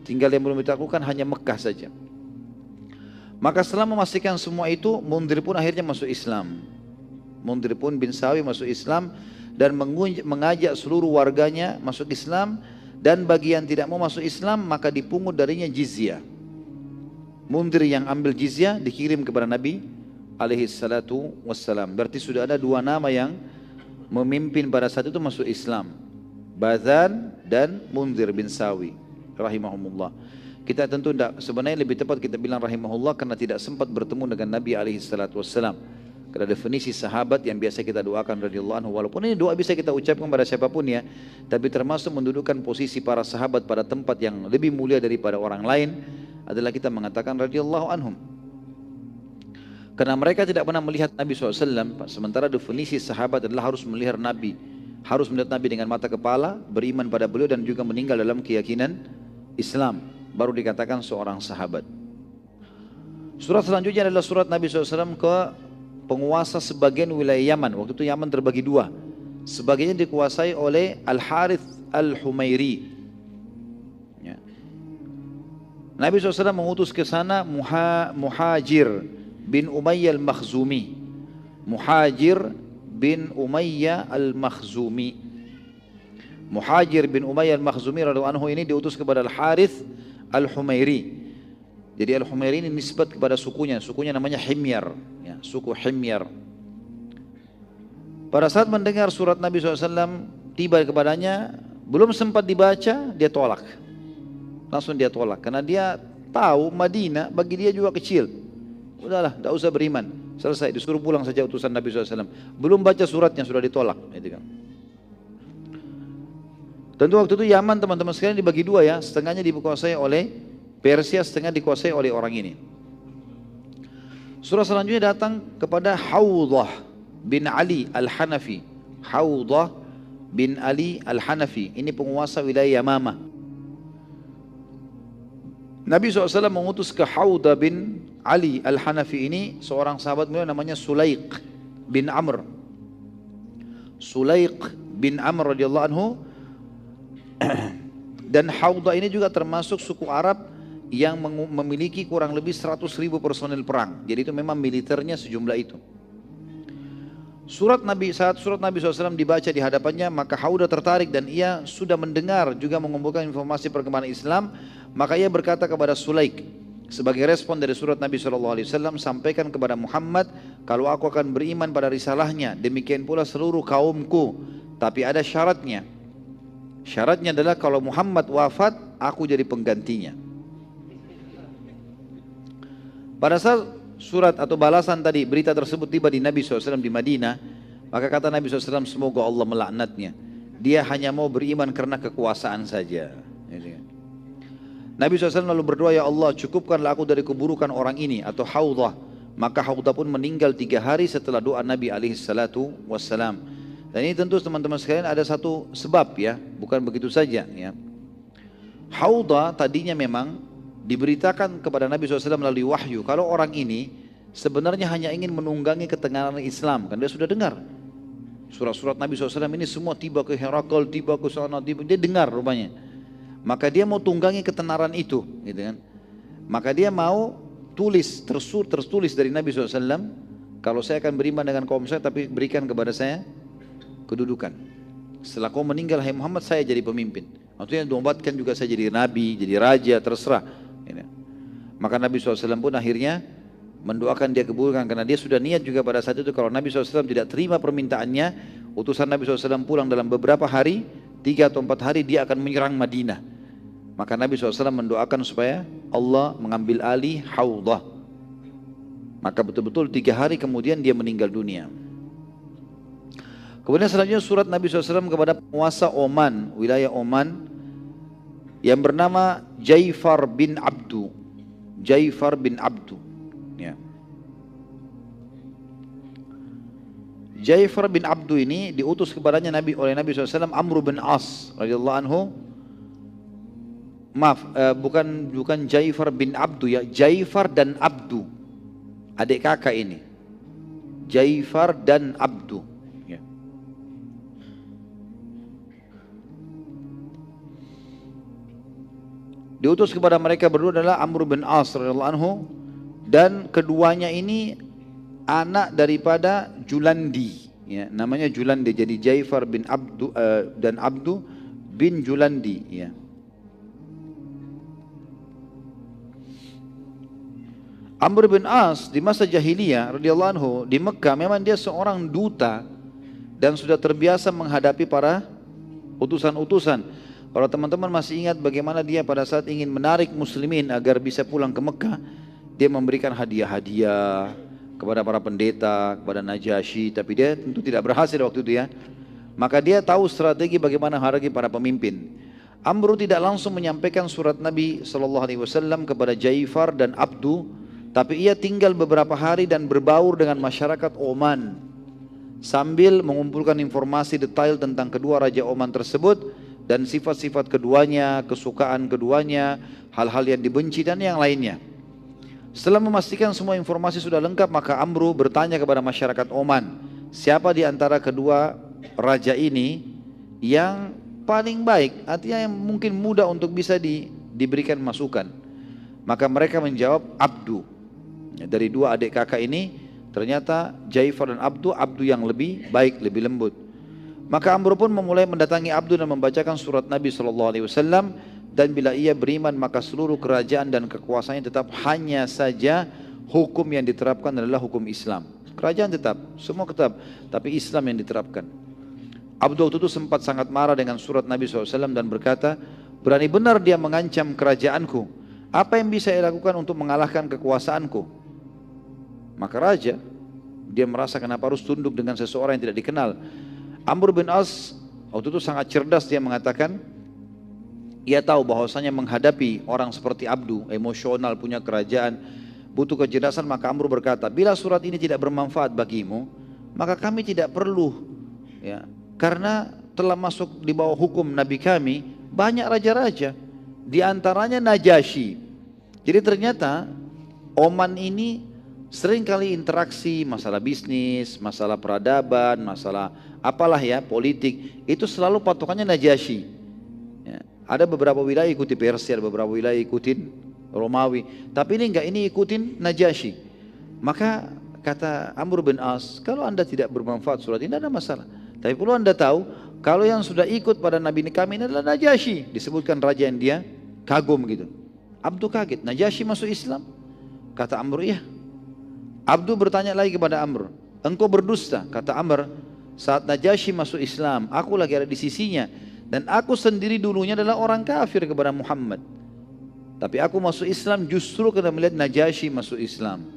Tinggal yang belum ditaklukkan hanya Mekah saja. Maka setelah memastikan semua itu, Munzir pun akhirnya masuk Islam. Munzir pun bin Sawi masuk Islam dan mengajak seluruh warganya masuk Islam. Dan bagi yang tidak mau masuk Islam, maka dipungut darinya jizyah. Munzir yang ambil jizyah dikirim kepada Nabi alaihi salatu wassalam. Berarti sudah ada 2 nama yang memimpin pada saat itu masuk Islam, Bazan dan Munzir bin Sawi rahimahumullah. Kita tentu tidak, sebenarnya lebih tepat kita bilang rahimahullah karena tidak sempat bertemu dengan Nabi alaihi salatu wassalam. Karena definisi sahabat yang biasa kita doakan radhiyallahu anhu, walaupun ini doa bisa kita ucapkan pada siapapun ya, tapi termasuk mendudukan posisi para sahabat pada tempat yang lebih mulia daripada orang lain adalah kita mengatakan radhiyallahu anhum. Karena mereka tidak pernah melihat Nabi SAW, sementara definisi sahabat adalah harus melihat Nabi. Harus melihat Nabi dengan mata kepala, beriman pada beliau dan juga meninggal dalam keyakinan Islam. Baru dikatakan seorang sahabat. Surat selanjutnya adalah surat Nabi SAW ke penguasa sebagian wilayah Yaman. Waktu itu Yaman terbagi 2. Sebagiannya dikuasai oleh Al-Harith Al-Humairi. Ya. Nabi SAW mengutus ke sana Muhajir bin Umayyah al-Makhzumi. Muhajir bin Umayyah al-Makhzumi. Muhajir bin Umayyah al-Makhzumi radhiyallahu anhu ini diutus kepada Al-Harith Al-Humairi. Jadi Al-Humairi ini nisbat kepada sukunya namanya Himyar, ya, suku Himyar. Pada saat mendengar surat Nabi SAW tiba kepadanya, belum sempat dibaca, dia tolak. Langsung dia tolak, karena dia tahu Madinah bagi dia juga kecil. Udahlah, tidak usah beriman. Selesai, disuruh pulang saja utusan Nabi SAW. Belum baca suratnya sudah ditolak. Tentu waktu itu Yaman teman-teman sekalian dibagi 2 ya. Setengahnya dikuasai oleh Persia, setengah dikuasai oleh orang ini. Surah selanjutnya datang kepada Hawdah bin Ali Al-Hanafi. Hawdah bin Ali Al-Hanafi. Ini penguasa wilayah Yamamah. Nabi SAW mengutus ke Hawdah bin Ali Al-Hanafi ini seorang sahabat beliau namanya Sulaiq bin Amr. Sulaiq bin Amr radhiyallahu anhu. Dan Hawdah ini juga termasuk suku Arab yang memiliki kurang lebih 100.000 personil perang. Jadi itu memang militernya sejumlah itu. Saat surat Nabi SAW dibaca di hadapannya, maka Haudah tertarik dan ia sudah mendengar juga mengumpulkan informasi perkembangan Islam. Maka ia berkata kepada Sulaik, sebagai respon dari surat Nabi SAW, sampaikan kepada Muhammad kalau aku akan beriman pada risalahnya, demikian pula seluruh kaumku, tapi ada syaratnya. Syaratnya adalah kalau Muhammad wafat, aku jadi penggantinya. Pada saat surat atau balasan tadi, berita tersebut tiba di Nabi SAW di Madinah, maka kata Nabi SAW, semoga Allah melaknatnya. Dia hanya mau beriman karena kekuasaan saja. Nabi SAW lalu berdoa, ya Allah, cukupkanlah aku dari keburukan orang ini atau Haudah. Maka Haudah pun meninggal 3 hari setelah doa Nabi SAW. Dan ini tentu teman-teman sekalian ada satu sebab ya, bukan begitu saja ya. Haudah tadinya memang diberitakan kepada Nabi SAW melalui wahyu kalau orang ini sebenarnya hanya ingin menunggangi ketegangan Islam, kan dia sudah dengar surat-surat Nabi SAW ini semua tiba ke Herakl, tiba ke sana, dia dengar rupanya. Maka dia mau tunggangi ketenaran itu, gitu kan? Maka dia mau tertulis dari Nabi SAW, kalau saya akan beriman dengan kaum saya, tapi berikan kepada saya kedudukan. Setelah kau meninggal, hai Muhammad, saya jadi pemimpin. Maksudnya dobatkan juga saya jadi nabi, jadi raja, terserah. Maka Nabi SAW pun akhirnya mendoakan dia keburukan, karena dia sudah niat juga pada saat itu kalau Nabi SAW tidak terima permintaannya, utusan Nabi SAW pulang dalam beberapa hari, 3 atau 4 hari dia akan menyerang Madinah. Maka Nabi SAW mendoakan supaya Allah mengambil alih Haudah. Maka betul-betul 3 hari kemudian dia meninggal dunia. Kemudian selanjutnya surat Nabi SAW kepada penguasa Oman, wilayah Oman, yang bernama Jaifar bin Abdu. Jaifar bin Abdu ya. Jaifar bin Abdu ini diutus kepadanya oleh Nabi SAW Amr bin As radhiyallahu anhu. Bukan Jaifar bin Abdu ya, Jaifar dan Abdu, adik kakak ini, Jaifar dan Abdu ya. Diutus kepada mereka berdua adalah Amr bin As radhiyallahu anhu, dan keduanya ini anak daripada Julandi ya, namanya Julandi. Jadi Jaifar bin Abdu dan Abdu bin Julandi ya. Amr bin As di masa jahiliyah radhiyallahu anhu di Mekah memang dia seorang duta dan sudah terbiasa menghadapi para utusan-utusan. Kalau teman-teman masih ingat bagaimana dia pada saat ingin menarik muslimin agar bisa pulang ke Mekah, dia memberikan hadiah-hadiah kepada para pendeta, kepada Najasyi, tapi dia tentu tidak berhasil waktu itu ya. Maka dia tahu strategi bagaimana menghadapi para pemimpin. Amr tidak langsung menyampaikan surat Nabi SAW kepada Jaifar dan Abdu, tapi ia tinggal beberapa hari dan berbaur dengan masyarakat Oman sambil mengumpulkan informasi detail tentang kedua raja Oman tersebut dan sifat-sifat keduanya, kesukaan keduanya, hal-hal yang dibenci dan yang lainnya. Setelah memastikan semua informasi sudah lengkap, maka Amr bertanya kepada masyarakat Oman, siapa di antara kedua raja ini yang paling baik, artinya yang mungkin mudah untuk bisa diberikan masukan. Maka mereka menjawab Abdu. Dari dua adik kakak ini ternyata Jaifar dan Abdu yang lebih baik, lebih lembut. Maka Amr pun memulai mendatangi Abdu dan membacakan surat Nabi SAW, dan bila ia beriman maka seluruh kerajaan dan kekuasaannya tetap, hanya saja hukum yang diterapkan adalah hukum Islam. Kerajaan tetap, semua tetap, tapi Islam yang diterapkan. Abdu waktu itu sempat sangat marah dengan surat Nabi SAW dan berkata, berani benar dia mengancam kerajaanku, apa yang bisa ia lakukan untuk mengalahkan kekuasaanku? Maka raja, dia merasa kenapa harus tunduk dengan seseorang yang tidak dikenal. Amr bin As waktu itu sangat cerdas, dia mengatakan, ia tahu bahwasanya menghadapi orang seperti Abdu, emosional, punya kerajaan, butuh kecerdasan. Maka Amr berkata, bila surat ini tidak bermanfaat bagimu, maka kami tidak perlu ya, karena telah masuk di bawah hukum Nabi kami banyak raja-raja, di antaranya Najasyi. Jadi ternyata Oman ini sering kali interaksi masalah bisnis, masalah peradaban, masalah apalah ya, politik, itu selalu patokannya Najasyi ya. Ada beberapa wilayah ikuti Persia, ada beberapa wilayah ikutin Romawi, tapi ini enggak, ini ikutin Najasyi. Maka Kata Amr bin As, kalau anda tidak bermanfaat surat ini, tidak ada masalah. Tapi perlu anda tahu, kalau yang sudah ikut pada Nabi kami ini adalah Najasyi. Disebutkan raja yang dia kagum gitu. Abdu kaget, Najasyi masuk Islam? Kata Amr, iya. Abdu bertanya lagi kepada Amr, engkau berdusta? Kata Amr, saat Najasyi masuk Islam, aku lagi ada di sisinya. Dan aku sendiri dulunya adalah orang kafir kepada Muhammad. Tapi aku masuk Islam justru karena melihat Najasyi masuk Islam.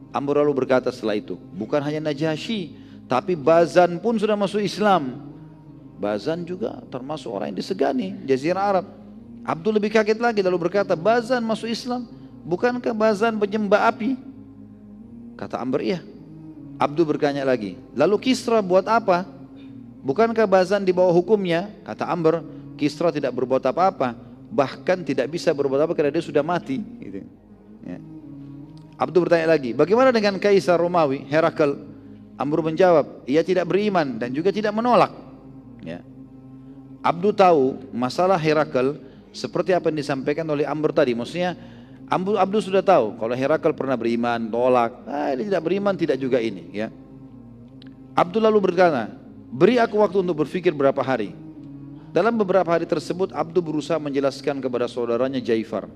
Amr lalu berkata setelah itu, bukan hanya Najasyi, tapi Bazan pun sudah masuk Islam. Bazan juga termasuk orang yang disegani, Jazirah Arab. Abdul lebih kaget lagi lalu berkata, Bazan masuk Islam, bukankah Bazan penyembah api? Kata Amr, iya. Abdul bertanya lagi, lalu Kisra buat apa? Bukankah Bazan di bawah hukumnya? Kata Amr, Kisra tidak berbuat apa-apa, bahkan tidak bisa berbuat apa karena dia sudah mati. Gitu. Ya. Abdul bertanya lagi, bagaimana dengan Kaisar Romawi, Herakl? Amr menjawab, ia tidak beriman dan juga tidak menolak. Ya. Abdul tahu masalah Herakl seperti apa yang disampaikan oleh Amr tadi. Maksudnya Abdul sudah tahu kalau Herakl pernah beriman, tolak. Dia tidak beriman, tidak juga ini. Ya. Abdul lalu berkata, beri aku waktu untuk berpikir berapa hari. Dalam beberapa hari tersebut Abdul berusaha menjelaskan kepada saudaranya Jaifar.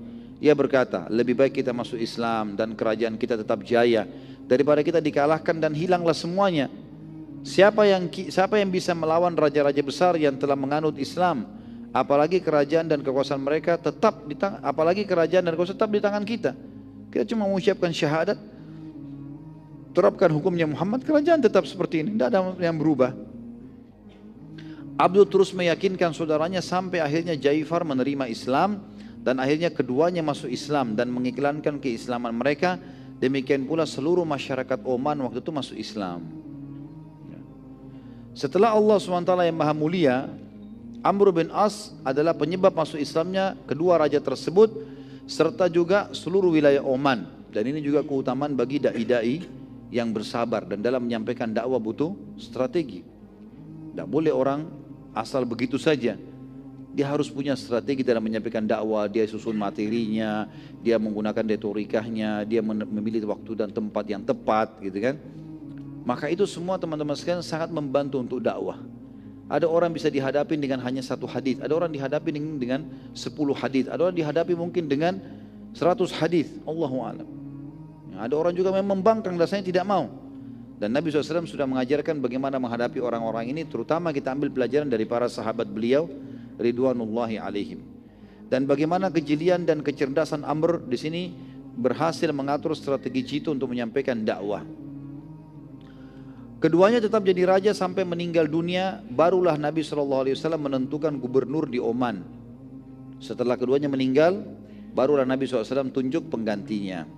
Ia berkata, lebih baik kita masuk Islam dan kerajaan kita tetap jaya daripada kita dikalahkan dan hilanglah semuanya. Siapa yang bisa melawan raja-raja besar yang telah menganut Islam? Apalagi kerajaan dan kekuasaan mereka tetap di tangan kita. Kita cuma mengucapkan syahadat, terapkan hukumnya Muhammad, kerajaan tetap seperti ini, tidak ada yang berubah. Abdul terus meyakinkan saudaranya sampai akhirnya Jaifar menerima Islam. Dan akhirnya keduanya masuk Islam dan mengiklankan keislaman mereka. Demikian pula seluruh masyarakat Oman waktu itu masuk Islam. Setelah Allah SWT yang maha mulia, Amr bin As adalah penyebab masuk Islamnya kedua raja tersebut, serta juga seluruh wilayah Oman. Dan ini juga keutamaan bagi da'i-da'i yang bersabar dan dalam menyampaikan dakwah butuh strategi. Tidak boleh orang asal begitu saja. Dia harus punya strategi dalam menyampaikan dakwah, dia susun materinya, dia menggunakan retorikanya, dia memilih waktu dan tempat yang tepat, gitu kan. Maka itu semua teman-teman sekalian sangat membantu untuk dakwah. Ada orang bisa dihadapi dengan hanya satu hadis, ada orang dihadapi dengan 10 hadis, ada orang dihadapi mungkin dengan 100 hadis. Allahu a'lam. Ada orang juga memang membangkang, rasanya tidak mau. Dan Nabi SAW sudah mengajarkan bagaimana menghadapi orang-orang ini, terutama kita ambil pelajaran dari para sahabat beliau ridwanullahi alaihim. Dan bagaimana kejelian dan kecerdasan Amr di sini berhasil mengatur strategi jitu untuk menyampaikan dakwah. Keduanya tetap jadi raja sampai meninggal dunia. Barulah Nabi SAW menentukan gubernur di Oman. Setelah keduanya meninggal, barulah Nabi SAW tunjuk penggantinya.